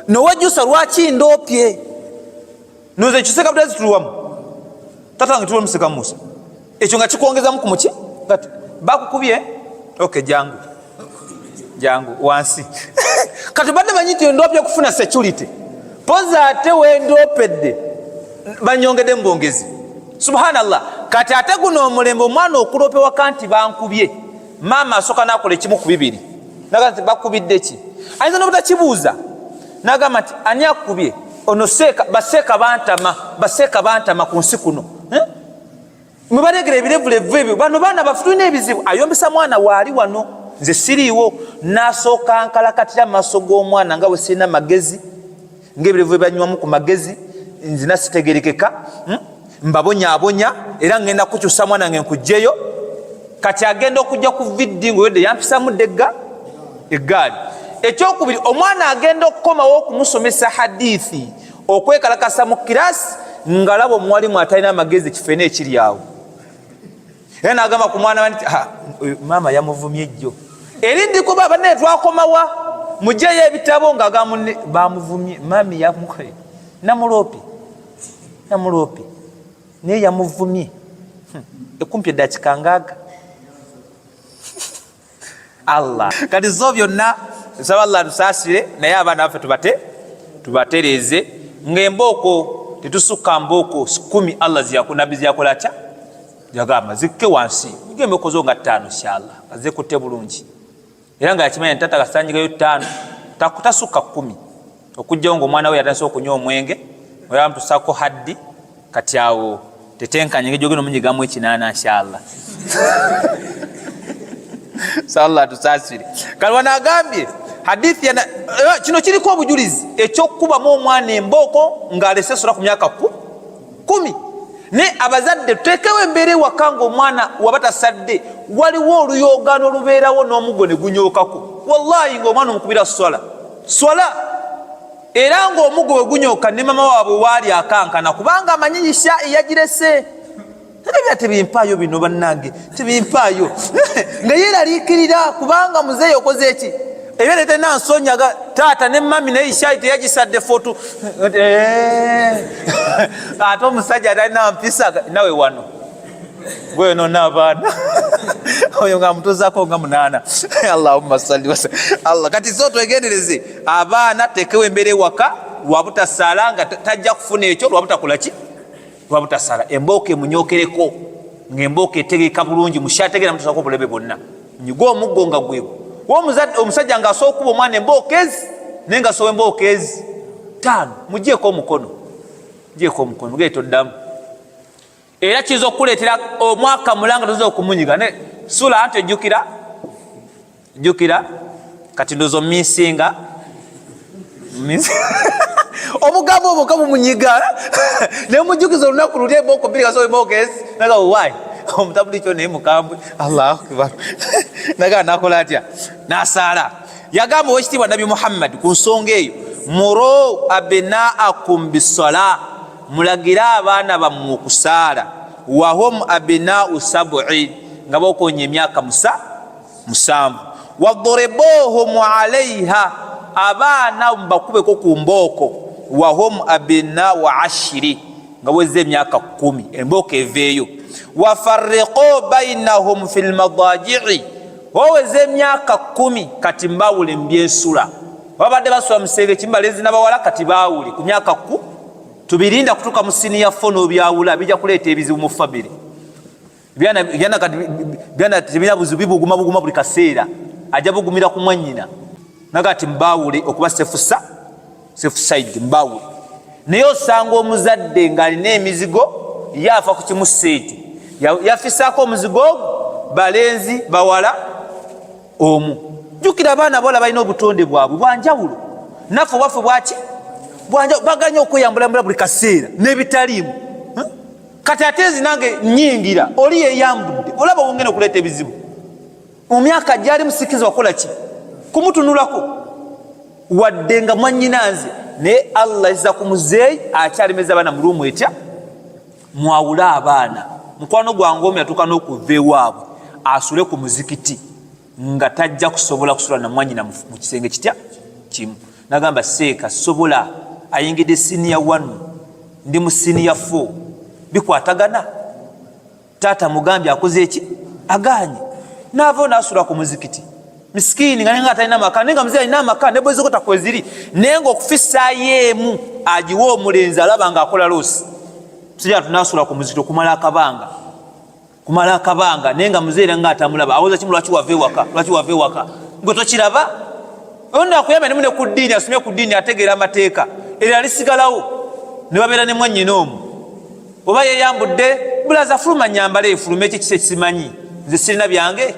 nowejjusa lwaki ndoopye. Noze ekiseka bula zitulwamu tatange tulwa museka Musa, ekyo nga kikwongezamu ku muki, kati bakukubye okay, jangu wansi kati badde banyi nti ndoopye kufuna security, poza ate wendoopedde banyongedde mbongezi. Subhanallah. Kati ate guno omulembe omwana okuloopa ewaka nti bankubye, maama asooka n'akola ekimu ku bibiri, nagamba nti bakubidde ki, ayinza n'obutakibuuza, nagamba nti ani akubye, ono baseeka bantama ku nsi kuno, mwe balegera ebirevulevu ebyo, bano baana bafutulina ebizibu. Ayombesa mwana waali wano, nze siriiwo, n'asooka nkalakatira mu maaso g'omwana nga bwe sirina magezi, ng'ebirevu ebanywamu ku magezi, nzina sitegerekeka, mbabonyaabonya era ngenda kukyusa mwana nge nkugjeyo. Kati agenda okujja ku viddi ng'oyodde yampisamu ddegga eggaali. Ekyokubiri, omwana agenda okukomawo okumusomesa hadithi, okwekalakasa mu kirasi ngalaba omuwalimu atalina amagezi, kifeena ekiri awo. Era n'agamba ku mwana nti maama yamuvumye ejjo, erindi kuba abanne twakomawa mugyeyo ebitabo ng'agamba bamuvumye, mami yamukoye namuloopi naye yamuvumye ekumpi eddakika ngaaga. Allah kati zo byonna nsaba Allah tusaasire, naye abaana baffe tubatereeze ng'embooko tetusukka mbooko 10 Allah nabbi ziyakola atya, yagamba zikke wansi, ng'embooko zo nga 5 inshallah azekutte bulungi, era nga yakimanya ntata kasanjigayo 5 takutasukka 10 okujjawo ng'omwana we yatandise okunywa omwenge oya mutusako haddi. Kati awo tetenkanye ng'ejogeno munyigamu ekinana inshallah. Sallallahu tusaasire. Kalwana agambye hadithi kino kiriko obujulizi ekyokukubamu omwana embooko ng'alese sura ku myaka 10. Ne abazadde tuteekewo embeera ewaka ng'omwana wabatasadde waliwo oluyogaano olubeerawo n'omuggo ne gunyookako. Wallahi ng'omwana omukubira swala era ng'omuggo we gunyooka ne mama waabwe waali akankana kubanga amanyi isha eyagirese. Tebimpaayo bino bannange, tebimpaayo nga yeeraliikirira kubanga muzeeyi okoze eki ebyere tena nsonyaga taata ne mami naye ishayi teyagisadde foto ate omusajja atalina mpisa nawe wano gweno n'abaana oyo nga mutuzaako nga 8. Allahumma salli wa Allah. Kati so twegendereze abaana tekewo embeera ewaka lwabutasala nga tajja kufuna ekyo lwabutakola ki, lwabutasala. Embooka emunyokereko ng'embooka etegeka bulungi mushategera mutusako obulebe bwonna nyigo omuggo nga gwewo omusajja ng'asobola okuba omwana embooka ezi naye nga asobola embooka ezi 5 mugyeko omukono mugee toddamu era kizo okuleetera omwaka mulanga toza okumunyiga ne sula anti jukira kati ndozo misinga omugambo omuka mumunyiga ne mujukiza olunaku luli emboko bbiri kasobe mokes naga why omutabuli kyo naye mukambwe Allahu akbar naga nakola atya nasala yagamba owekitiibwa Nabi Muhammad ku nsonga eyo muru abnaakum bisala mulagira abaana bammwe okusaala wahum abnaau sab'i nga bokonya emyaka 7 wadribuhum alaiha abaana mbakubeko ku mbooko wahum abnaau 10 nga bweze emyaka 10 embooko eveeyo wafarriqu bainahum fi lmadaji'i waweze emyaka 10 kati mbawule mbyensula babadde basula musenge kimbalezi nabawala kati bawule ku myaka 10 tubirinda kutuka musini ya fono byawula bija kuleeta ebizibu mu family byana tebina buzibu buguma buli kaseera ajja bugumira ku mwanyina nagati mbawule okuba safe side mbawule naye osanga omuzadde ng'alina emizigo yafa ku kimuseeti yafisaako omuzigo balenzi bawala omu jukira abaana bawala balina obutonde bwabwe bwanjawulo naffe waffe bwaki baganya okweyambulambula buli kaseera n'ebitaliimu kati ate ezinange nyingira oli yeyambudde olaba wongene okuleeta ebizibu mu myaka gyali musikizi wakola ki kumutunulako wadde nga mwanyinanze naye Allah izza ku muzeeyi akyalimeza abaana mu ruumu etya mwawule abaana mukwano gwange omu yatuuka n'okuva ewaabwe asule ku muzikiti nga tajja kusobola kusula na mwanyina mu kisenge kitya kimu nagamba seeka sobola ayingidde siniya 1 ndi mu siniya 4 bikwatagana taata mugambye akoze eki aganye naavo nasula ku muzikiti miskini nga nenga atalina maka nenga mzee alina maka ne bwezi kota kweziri nenga okufisa yemu ajiwo omulenzi alaba nga akola losi sija tunasula ku muzikiti kumala akabanga nenga mzee nga atamulaba awoza kimu lwaki wave waka ngo tokiraba onda akuyamba ne mune ku ddiini asomye ku ddiini ategeera amateeka era alisigalawo ne babeera ne mwannyina omu oba yeyambudde bulaza fuluma nyambala efuluma ekikisa ekisimanyi nze sirina byange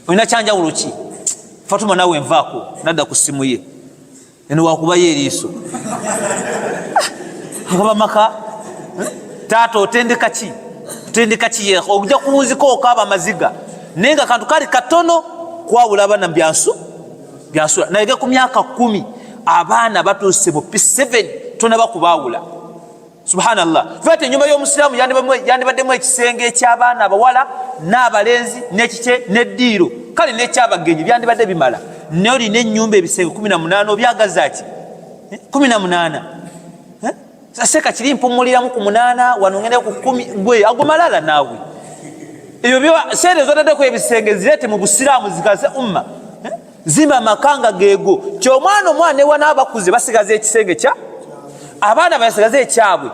olina kyanjawulo ki Fatuma nawe nvaako nadda ku ssimu ye eno wakubayo eriiso akaba maka taata otendeka ki ye ojja kuwunzika okaaba amaziga naye nga kantu kali katono kwawula abaana byasula naye ku myaka 10 abaana batuuse mu P7 tonaba kubaawula subhanallah fete nyumba y'omusiramu yandibaddemu ekisenge eky'abaana abawala n'abalenzi n'ekike n'eddiiro kale n'ekyabagenyi byandibadde bimala naye olina ennyumba ebisenge 18 obyagaza ki 18 saseka kiri mpumuliramu ku 8 wano ngende ku 10 gwe agumalala naawe ebyo seere zotaddeko ebisenge zireete mu busiraamu zikaze umma zimba amakanga geego kyomwana ewa n'abakuze basigaza ekisenge kya abaana basigaza ekyabwe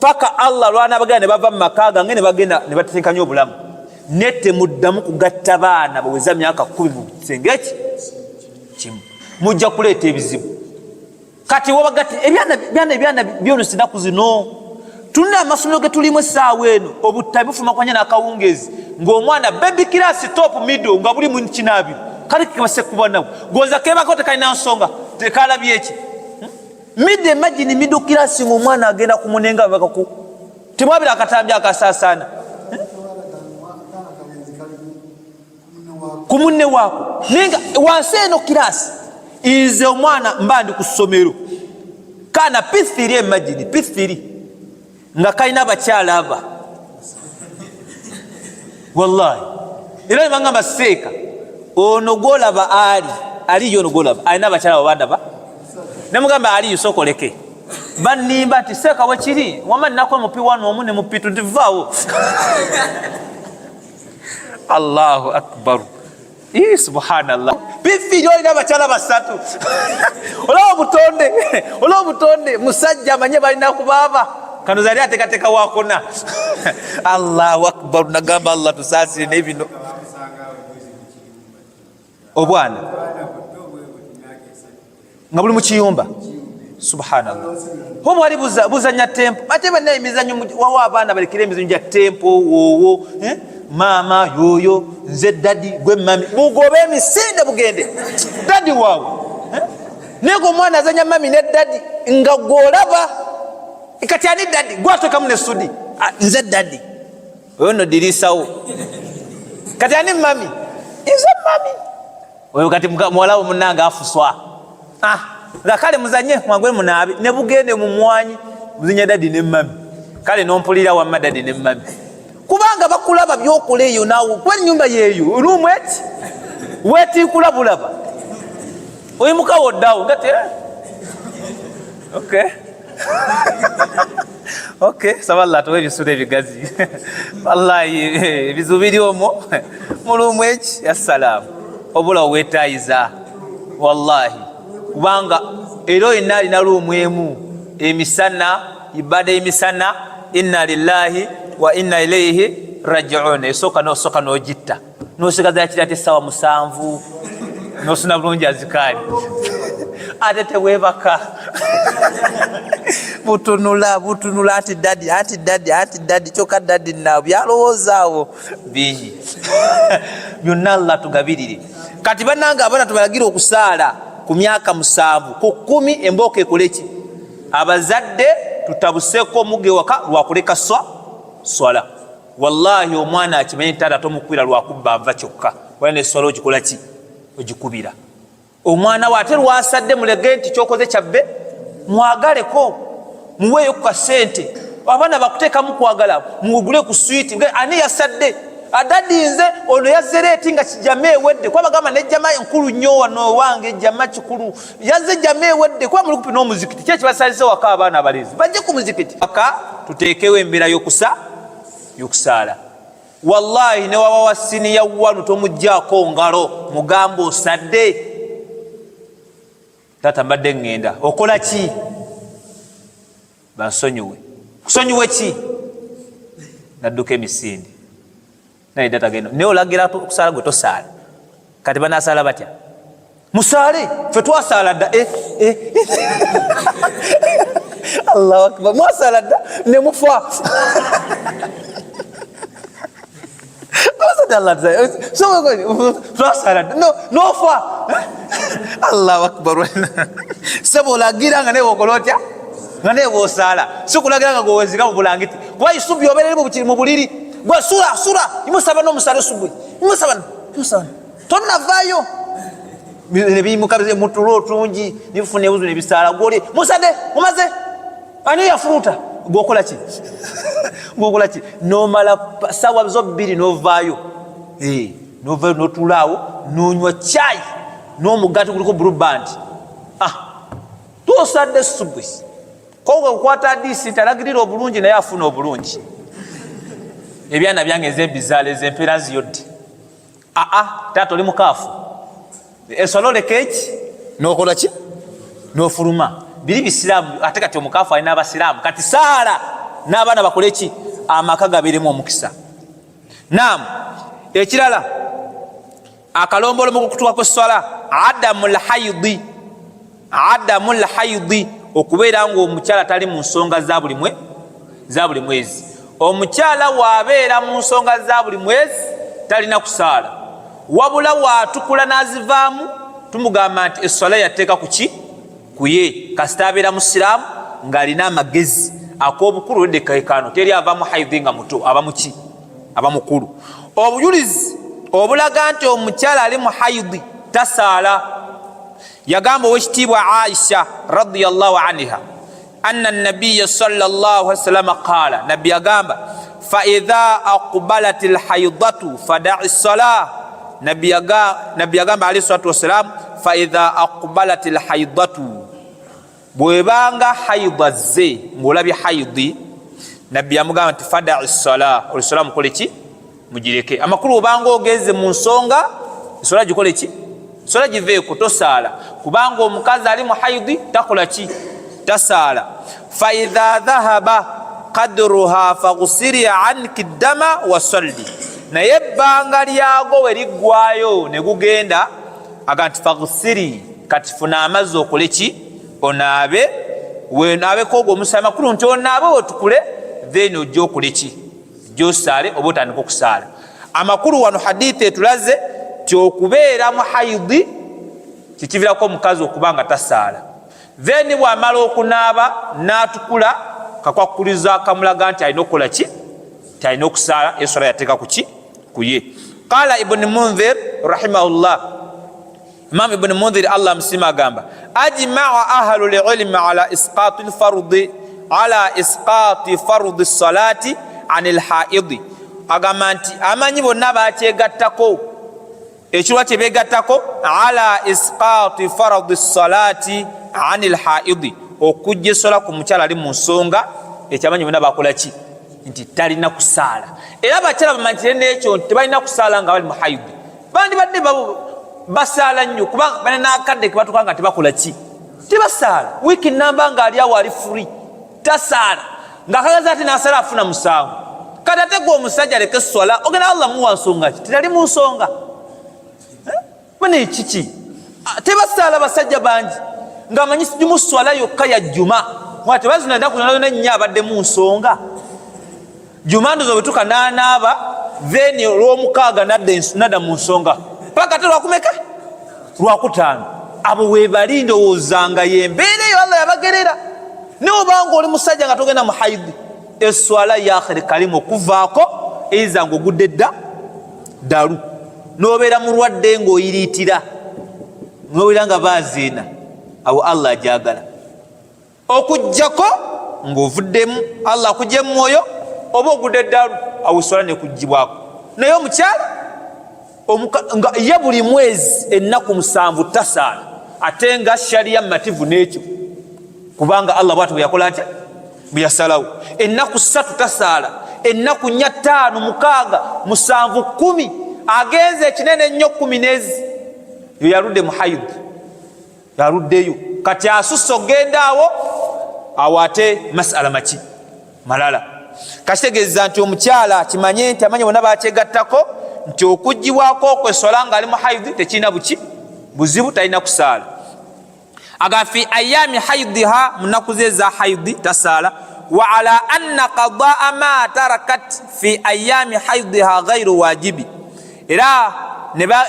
paka Allah lwana bagenda ne bava mu makaaga ngene bagenda ne bateekanya obulamu nete muddamu kugatta baana baweza myaka 10 mu kisenge kimu mujja kuleeta ebizibu kati wabagati ebyana byono sinaku zino tulina amasomero ge tulimu essaawa eno obutabifu kwanya n'akawungezi ng'omwana baby class top middle nga buli mu kinaabi kale kibase kubanawo goza kebako tekalina nsonga tekalabye eki mide imagine middle class ng'omwana agenda kumunenga bakaku temwabira akatambya akasaasana ku munne waako nenga wansi eno class ize omwana mbandi ku ssomero kana P3 imagine P3 nga kalina abakyala aba wallahi era bangamba seeka ono golaba ali yono golaba alina abakyala babandaba nemugamba ali yusokoleke banimba ati seeka wekiri wamani nakwe mu P1 omu ne mu P2 tivaawo Allahu akbar subhanallah P3 olina abakyala basatu olaba obutonde musajja amanye balina kubaaba kano zali atekateka wakona Allahu akbar nagamba Allah tusaasire nebino obwana nga buli mu kiyumba subhanallah Hobo wali buzanya tempo. Ate bana emizanyo wawa abaana balikira emizanyo gya tempo wowo, mama yoyo nze daddy gwe mami. Bugobe emisinde bugende. Daddy wawe. Nego mwana azanya mami ne daddy nga golaba. Kati ani daddy gwatoka mune sudi. Nze daddy. Oyo no dirisawo. Kati ani mami? Nze mami. Oyo kati mwalawo munanga afuswa. Kale muzanye mwagwe munabi ne bugende mu mwanyi muzinye daddy ne mami. Kale nompulira wa madadi ne mami. Kubanga bakulaba byokuleyo nawo kwa nyumba yeyo. Rumweti. Weti kulabulaba. Oyi mukawo dawo ngate. Okay. Okay, saballa to ebisule bigazi. Wallahi bizubiri omo. Mulumwechi assalamu. Obula wetaiza. Wallahi. Kubanga ero inali nalumwemu emisana ibada emisana inna lillahi wa inna ilayhi raji'un. Soka no jitta. No sigaza kirate sawa musanvu. No suna bulungi azikali. Atete webaka. Butunula ati daddy choka daddy na byalowozaawo bihi. Byonna Allah tugabirire. Kati bananga abana tubalagira okusaala ku myaka 7 ku 10 emboka ekoleki. Abazadde tutabuseko muge waka lwakuleka swala. Wallahi omwana akimanyi tata tomukwira lwakubba ava kyokka. Wene swala ogikola ki? Ogikubira. Omwana wate lwasadde mulege nti kyokoze kyabbe mwagaleko muweyo ku sente. Abana bakuteka mu kwagala mugule ku sweet ani yasadde adadinze ono yazereti nga kijame wedde kwa bagamba ne jamaa enkulu nnyo wano wange jamaa kikulu yaze jamaa wedde kwa muli kupi no muzikiti kye kibasalise waka abana abalizi bajje ku muzikiti aka tutekewe embira yokusala. Wallahi ne wawa wasini ya wanu tomujjako ngalo mugambo osadde tata mbadde ngenda okola ki bansonyiwe kusonyiwe ki nadduka emisinde naye data geno ne olagira okusala gwe tosaala kati banasala batya musale fe twasala dda Allahu akbar mwasala dda ne mufa no fa Allahu akbar. Sebo lagira nga ne bokolotya nga ne bosala sikulagira nga gowezika mu bulangiti kwa isubi oberere mu buliri gwa sura imusaba no musale subu imusaba tonna vayo nebi mukabize mutulo tunji nifune buzu ne bisala gole musade mumaze ani yafuruta gokola ki no mala sawa zobiri no vayo no vayo no tulawo no nywa chai no mugati kuliko blue band to sadde subis ko kwata disi talagiriro obulungi naye afuna obulungi ebyana byange ezebizale zemperazi yoddi tato oli mukafu esolole kechi nokola ki nofuluma biri bisilamu ate kati omukafu alina abasilamu kati saala n'abaana bakole ki amaka gabiremu omukisa. Naam ekirala akalombolo mu kutuwa kw'eswala adamul haidi okubeera ng'omukyala tali mu nsonga za buli mwezi. Omukyala waabeera mu nsonga za buli mwezi talina kusaala wabula waatukula n'azivaamu tumugamba nti eswala yateeka kuye kasita abeera musiraamu ng'alina amagezi ak'obukulu wedde kaikano teri avaamu haidi nga muto aba mukulu. Obujulizi obulaga nti omukyala ali mu haidi tasaala yagamba owekitiibwa Aisha radiyallahu anha anna nabiyya sallallahu alaihi wasallam qala nabbi yagamba fa idha aqbalat alhaydatu fada'i as-salah nabbi yagamba alayhi salatu wasalam fa idha aqbalat alhaydatu bwebanga haydazze ngolabye haydi nabbi yamugamba nti fada'i as-salah olusalam koleki mujireke amakulu obanga ogeze mu nsonga sola gikole ki sola giveeko tosaala kubanga omukazi ali mu haidi takola ki tasaala. Fa idha dhahaba qadruha faghsiri anki dama wa salli naye ebbanga lyago we liggwayo ne gugenda aga nti faghsiri kati funa amazzi okole ki onaabe wenabeko ogwo omusala makulu nti onaabe otukule then ojja okuleki josaale oba otandika okusaala. Amakulu wano hadithi etulaze ti okubeera mu haidi kikivirako omukazi okuba nga tasaala, then bwamala okunaaba n'atukula kakwakuliza akamulaga nti alina okukola ki, ti alina okusaala eswala yateeka kuki kuye. Qala Ibn Munzir rahimahullah, Imam Ibn Munzir Allah msima agamba ajmaa ahlu lilmi ala isqati fardi salati anil haidi, agamba nti amanyi bonna bakyegattako ekirwa kyebegattako ala isqati fardi salati anil haidi, okujja esola ku mukyala ali mu nsonga ekyamanyi bonna bakola ki nti talina kusaala. Era abakyala bamanyire n'ekyo nti tebalina kusaala nga bali mu haidi, bandi badde basaala nnyo kubanga bana n'akadde kebatuka nga tebakola ki tebasaala. Wiiki namba nga ali awo ali free tasaala ng'akagaza ati nasaala afuna musango. Kati ate gwe omusajja aleke swala ogenda Allah muwa nsonga ki tetali mu nsonga bana ekiki tebasaala basajja bangi ng'amanyi sijumu swala yokka ya jjuma mwate bazina ennaku zonna nnyo abadde mu nsonga. Juma ndozo bwetuka n'anaaba then olw'omukaaga nadda mu nsonga paka te lwakumeka lwakutaano. Abo webali ndowoozanga yembeera eyo Allah yabagerera. Nobanga oli musajja nga togenda mu haidi eswala yakhiri kalimu okuvaako eiza ng'ogudde dalu nobeera mulwadde ng'oyiriitira nobeera nga baaziina, awo Allah ajagala okujjako ng'ovuddemu Allah akugye mu mwoyo oba ogudde dalu awo eswala nekugibwako. Naye omukyala nga ye buli mwezi ennaku 7 tasaala, ate nga shariya mativu n'ekyo kubanga Allah bwatu bweyakola atya bweyasalawo. Ennaku 3 tasaala, ennaku 4 5 6 7 10 agenze ekinene nnyo 10 n'ezi yo yaludde mu haidi yaluddeyo. Kati asusse ogenda awo ate masala maki malala. Kakitegeeza nti omukyala kimanye nti amanye bonna bakyegattako nti okugibwako okwesola nga ali mu haidi tekirina buzibu talina kusaala. Aga fi ayami haidiha munaku ze za haidi tasaala, wa ala anna qadaa ma tarakat fi ayami haidiha ghairu wajibi. Era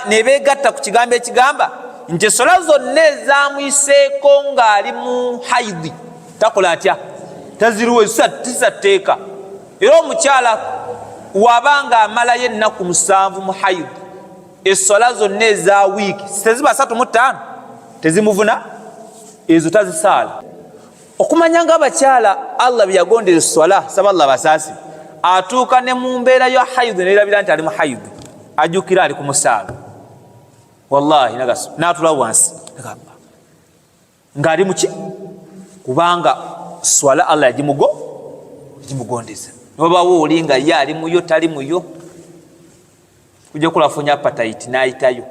nebegatta ku kigambo ekigamba nti esola zonna ezamwiseeko ng'ali mu haidi takola atya taziriwe tisatteeka. Era omukyala wabanga amalayo ennaku 7 mu haidi esola zonna eza wiiki teziba 35 tezimuvuna, ezo tazisaala. Okumanya nga abakyala Allah byagondera essola saba Allah basaasi, atuuka ne mu mbeera ya haidi nerabira nti ali mu haidi ajjukira ali ku musaala wallahi n'atula wansi ng'ali muki kubanga swala Allah yagimugondeza. Nobawo oli nga ye ali muyo tali muyo kujja kulafunya appetite n'ayitayo.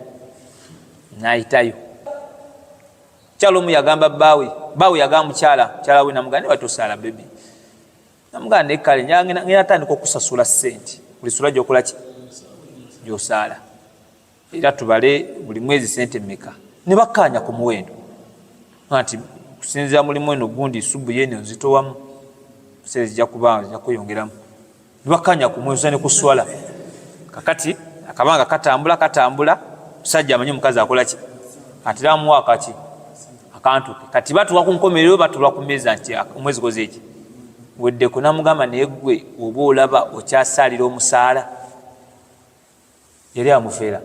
Kyalo omu yagamba baawe yagamba mukyala we namugamba watosaala bebi, namugamba ne kale ngenda atandika okusasula ssente buli sula gy'okola ki gy'osaala, era tubale buli mwezi ssente mmeka. Ne bakkaanya ku muwendo nti kusinziira mulimu eno gundi subu yene nzitowamu seze zijja kuba zijja kweyongeramu. Ne bakkaanya ku mwezi ne kuswala. Kakati akabanga katambula musajja amanyi omukazi akola ki atiramu akaki akantu kati batuwa ku nkomerero batuwa ku meza nti omwezi goze eki weddeko. Namugamba naye gwe oba olaba okyasaalira omusaala, yali amufeera.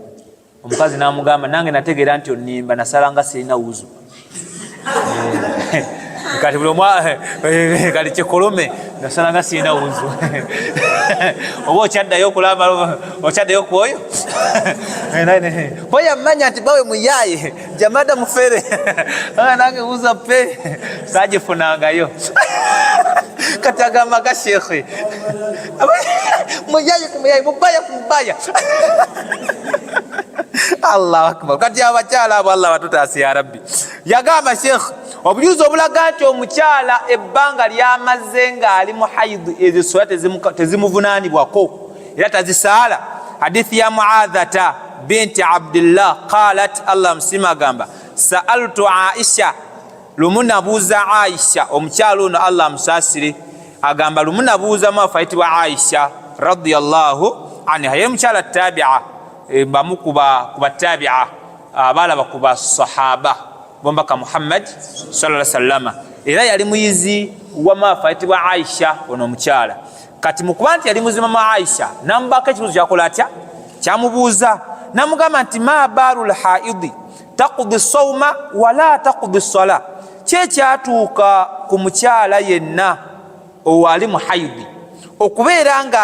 Omukazi namugamba nange nategeera nti onnimba nasalanga sirina wuzu kati buli kati kyekolome nasalanga sirina wuzu oba okyaddayo okulamba okyaddayo kwoyo oyo amanya nti bawe muyaye jamada mufere nange wuza pe sagifunangayo kati agamba ga shekhe muyaye kumuyaye mubaya kumubaya Allahu akbar. Kati abakyala abo Allah batutaasi ya Rabbi. Yagamba Sheikh obujuzi obulaga nti omukyala ebbanga lyamaze ng'ali mu haidi ezo swala tezimuvunaanibwako era tazisaala. Hadithi ya Muadhata binti Abdillah qalat Allah msima agamba sa'altu Aisha lumu nabuuza Aisha omukyalo ono Allah amusaasire agamba lumu nabuuza maafa ayitibwa Aisha radiyallahu anha ye mukyala tabi'a bamu kuba tabi'a abalaba ku basahaba bombaka Muhammad sallallahu alaihi wasallam era yali muyizi wa maafa ayitibwa Aisha ono omukyala kati mukuba nti yali muzima ma Aisha namubaka ekibuzo kyakola atya kyamubuuza namugamba nti ma barul haidi taqdi sawma wala taqdi sala kyekyatuuka ku mukyala yenna owali mu haidi okubeera nga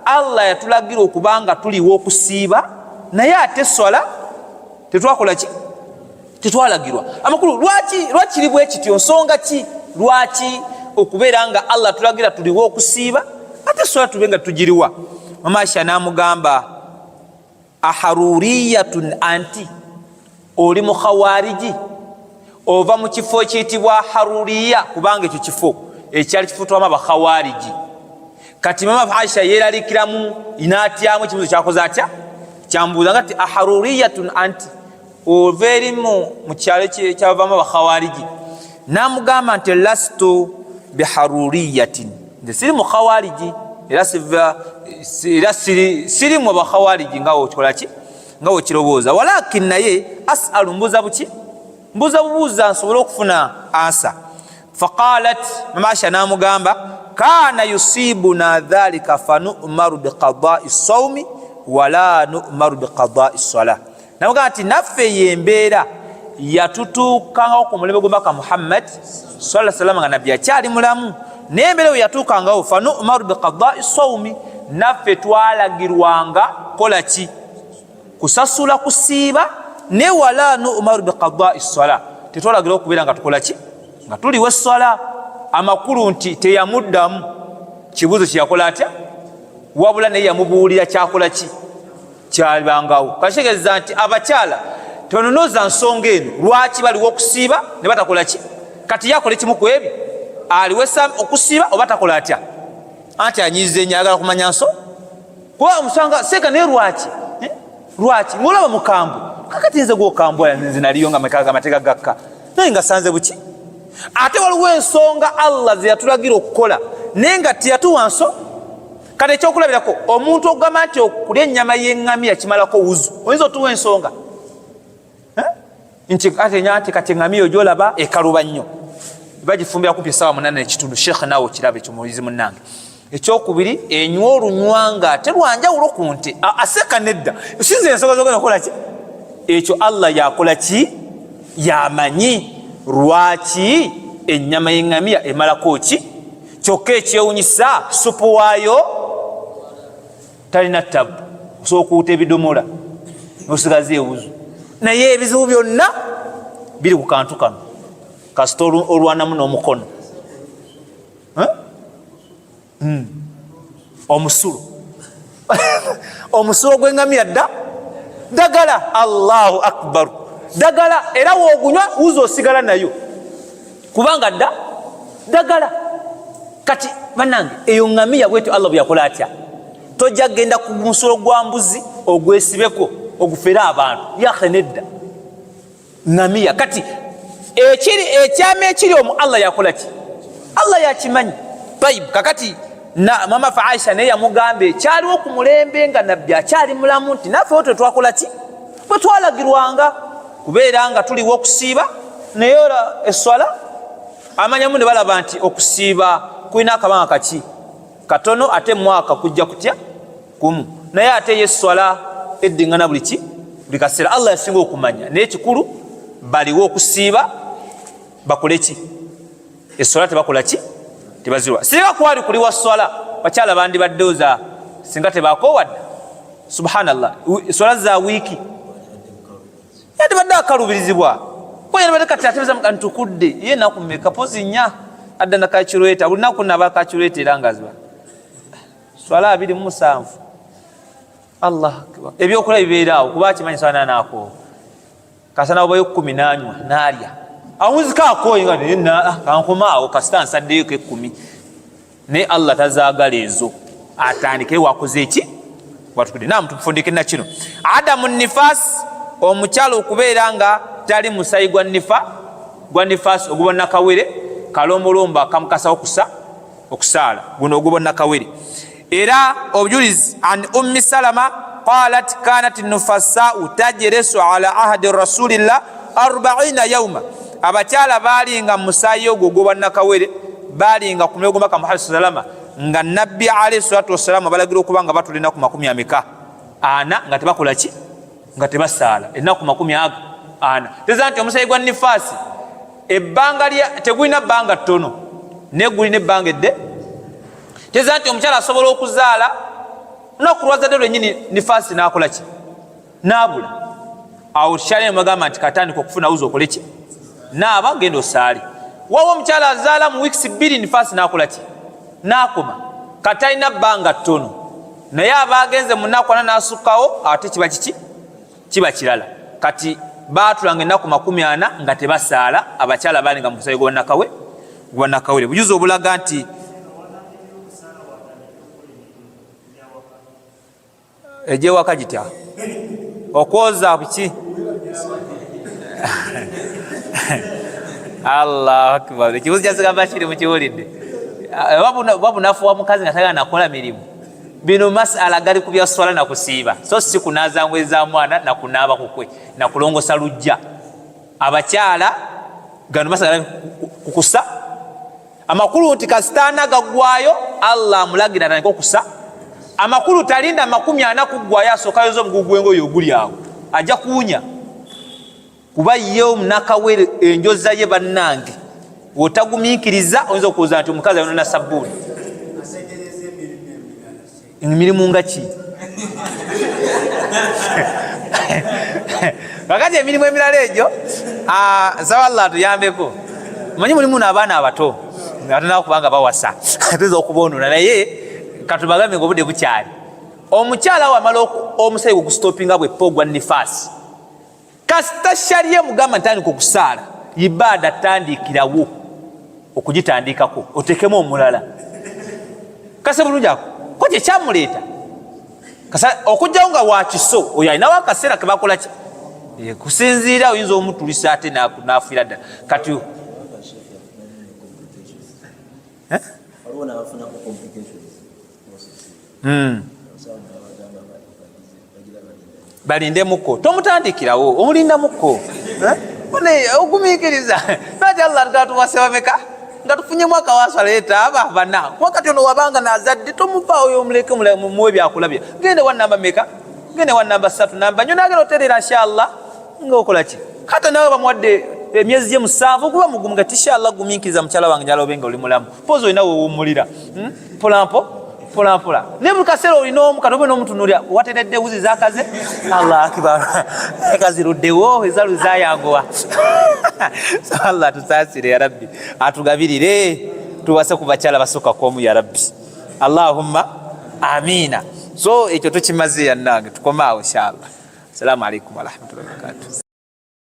Allah yatulagira okubanga tuliwo okusiiba naye ate swala tetwakola ki tetwalagirwa amakulu lwaki libwe kityo nsonga ki lwaki okubeera nga Allah tulagira tuliwo okusiiba ate swala tubenga tujiriwa mama Aisha namugamba aharuriyatun anti oli mu khawariji ova mu kifo ekiyitibwa haruriya kubanga ekyo kifo ekyali kifutwamu abakhawariji kati mama Aisha yeralikiramu inaatyamu ekibuzo kyakoze atya kyambuuza nga ti aharuriyatun anti ova erimu mu kyalo kyavamu abakhawariji namugamba nti lastu biharuriyatin nze siri mu khawariji era siri mu bakhawariji nga wokikolaki nga wokirowooza walakin naye asalu mbuuza buki mbuuza bubuuza nsobole okufuna ansa faqalat mama Aisha namugamba kana yusibuna dhalika fanu'maru biqada'i sawmi wala nu'maru biqada'i salah namugamba nti naffe yembeera yatutuukangawo ku mulembe gw'omubaka Muhammad sallallahu alaihi wasallam nga nabbi akyali mulamu nembeera yatuukangawo fanu'maru biqada'i sawmi naffe twalagirwanga kola ki kusasula kusiiba ne wala nu'maru biqada'i salah tetwalagirwa okubeera nga tukola ki nga tuliwo essala amakulu nti teyamuddamu kibuzo kyeyakola atya wabula naye yamubuulira kyakola ki kyabangawo kakitegeeza nti abakyala tononoza nsonga eno lwaki baliwo okusiiba ne batakola ki kati yakole kimu ku ebyo aliwesa okusiiba oba takola atya anti anyiize ennyo ayagala kumanya nso kuba omusanga seeka naye lwaki ng'olaba mukambwe kakati nze gwokambwa nze naliyo nga mekaga amateeka gakka naye nga sanze buki ate waliwo ensonga Allah ze yatulagira okukola naye nga teyatuwa nso kati ekyokulabirako omuntu okugamba nti okulya ennyama y'eŋŋamiya kimalako wuzu oyinza otuwa ensonga nti ate kati eŋŋamiya ogyolaba ekaluba nnyo bagifumbira kumpi essaawa 8:30 Sheikh naawe okiraba ekyo muyizi munnange ekyokubiri enywa olunywanga ate lwanjawulo ku nte aseka nedda sinze ensonga zogenda okukola ki ekyo Allah yakola ki yamanyi lwaki ennyama y'eŋŋamiya emalako ki kyokka ekyewunyisa supu waayo talina ttabu osobola okuwuta ebidomola nosigaza ewuzu naye ebizibu byonna biri ku kantu kano kasita olwanamu n'omukono omusulo omusulo gw'eŋŋamiya ddagala Allahu akbar ddagala era woogunywa wuzu osigala nayo kubanga ddagala kati bannange eyo ŋŋamiya bwetyo Allah bwe yakola atya tojja genda ku musulo gwa mbuzi ogwesibeko ogufere abantu yakhe nedda ŋŋamiya kati ekyama ekiri omu Allah yakola ki Allah yakimanyi tayib kakati mama Aisha naye yamugamba ekyaliwo ku mulembe nga nabbi akyali mulamu nti naffe otwo twakola ki bwe twalagirwanga kubeera nga tuliwo okusiiba naye esswala amanyamu ne balaba nti okusiiba kulina akabanga kaki katono ate mwaka kujja kutya kumu naye ate yesswala eddiŋŋana buli kaseera Allah yasinga okumanya naye kikulu baliwo okusiiba bakole ki esswala tebakola ki tebazirwa singa kwali kuliwa swala bakyala bandi baddooza singa tebakowadde subhanallah swala za wiiki yandibadde akalubirizibwa kweyanibadde kati atebeza ntukudde ye nakumeka pozi nnya adda nakakirweta buli naku naba kakirweta era ngaziba swala 27 Allah ebyokola bibeeraawo kuba kimanyi swala naako kasana obayo 10 nanywa nalya awuzikaakoyinga kankomaawo kasita nsaddeyoko 10 naye Allah tazaagala ezo atandike wakoze eki watukudde namu tumufundike na kino adamu nifas omukyalo okubeera nga tali musayi gwa gwa nifasi oguba nakawere kalombolombo akamukasa okusaala guno oguba nakawere. Era obujulizi an ummi salama qalat kanat nufassau tajresu ala ahdi rasulillah 40 yawma, abakyala balinga musayi ogwo oguba nakawere balinga ku mulego maka Muhammad sallallahu alaihi wasallam nga nabbi alayhi salatu wassalam balagira okuba nga batulina ku 40 ana nga tebakola ki nga tebasaala ennaku 40 teza nti omusayi gwa nifasi ebbanga tegulina bbanga ttono negulina ebbanga edde. Teza nti omukyala asobola okuzaala nokulwaza dde lwennyini nifasi nakola ki nabula, awo kyale mugamba nti katandika okufuna uzo okole ki naaba genda osaali. Wawo omukyala azaala mu wiiki 2 nifasi nakola ki nakoma katalina bbanga ttono, naye aba agenze munaku ana nasukkawo ate kiba kiki kiba kirala. Kati baatulanga ennaku 40 nga tebasaala abakyala balinga mu kusayi gwa nakawere. Bujuzi obulaga nti ejewaka gitya okwoza biki Allahu akbar. Ekibuzi kyazigamba kiri mukiwulidde wabunafuwa mukazi nga tagana nakola mirimu. Bino masala gali kubya swala na kusiiba, so si kunaza ngweza mwana na kunaaba kukwe na kulongosa lujja. Abakyala gano masala kukusa amakulu nti kasitana gagwayo Allah amulagira atandika okusa amakulu talinda 40 kugwayo asookayo zo mugugwengo yoguli awo ajja kuunya kuba ye omunakawere enjoza ye bannange wotagumiikiriza oyinza okuwuza nti omukazi ayonona sabbuuni emirimu nga ki kakati emirimu emirala egyo nsaba Allah tuyambeko. Manyi mulimu n'abaana abato atenaa kubanga bawasa ateza okuboonona naye katubagambe nga obudde bukyali. Omukyala wamala omusayi gugustopinga bweppa ogwa nifasi kasita shariya mugamba ntandika okusaala ibaada tandikirawo okugitandikako otekemu omulala kase bulungi ako ko kye kyamuleeta kasa okujjawo nga wakiso oyo alinawo akaseera kebakola ki kusinziira oyinza omutulisa ate nafiira ddala kati balindemuko tomutandikirawo omulindamuko ogumiikiriza nati Allah gatuwase bameka nga tufunye mwaka waswala etaaba bana wakati ono wabanga nazadde tomupa oyo omuleke muwe byakulabya gende wa namba meka gende wa namba 3 namba nyo nagera oterera inshallah nga okola ki kata nawe bamwadde emyezi gye 7 kuba mugumu gati inshallah gumiikiriza mukyala wange njalo benga oli mulamu pozo inawe wumulira polampola ne bukasero olina omukatobe n'omutunuulira wateredde wuzi zakaze Allah akbar ekaziruddewo ezalu zayangowa so Allah tusaasire ya rabbi atugabirire tuwase ku bakyala basooka kwomu ya rabbi Allahumma amina. So ekyo tukimaze yannange tukomaawo inshallah. Assalamu alaikum warahmatullahi wabarakatuh.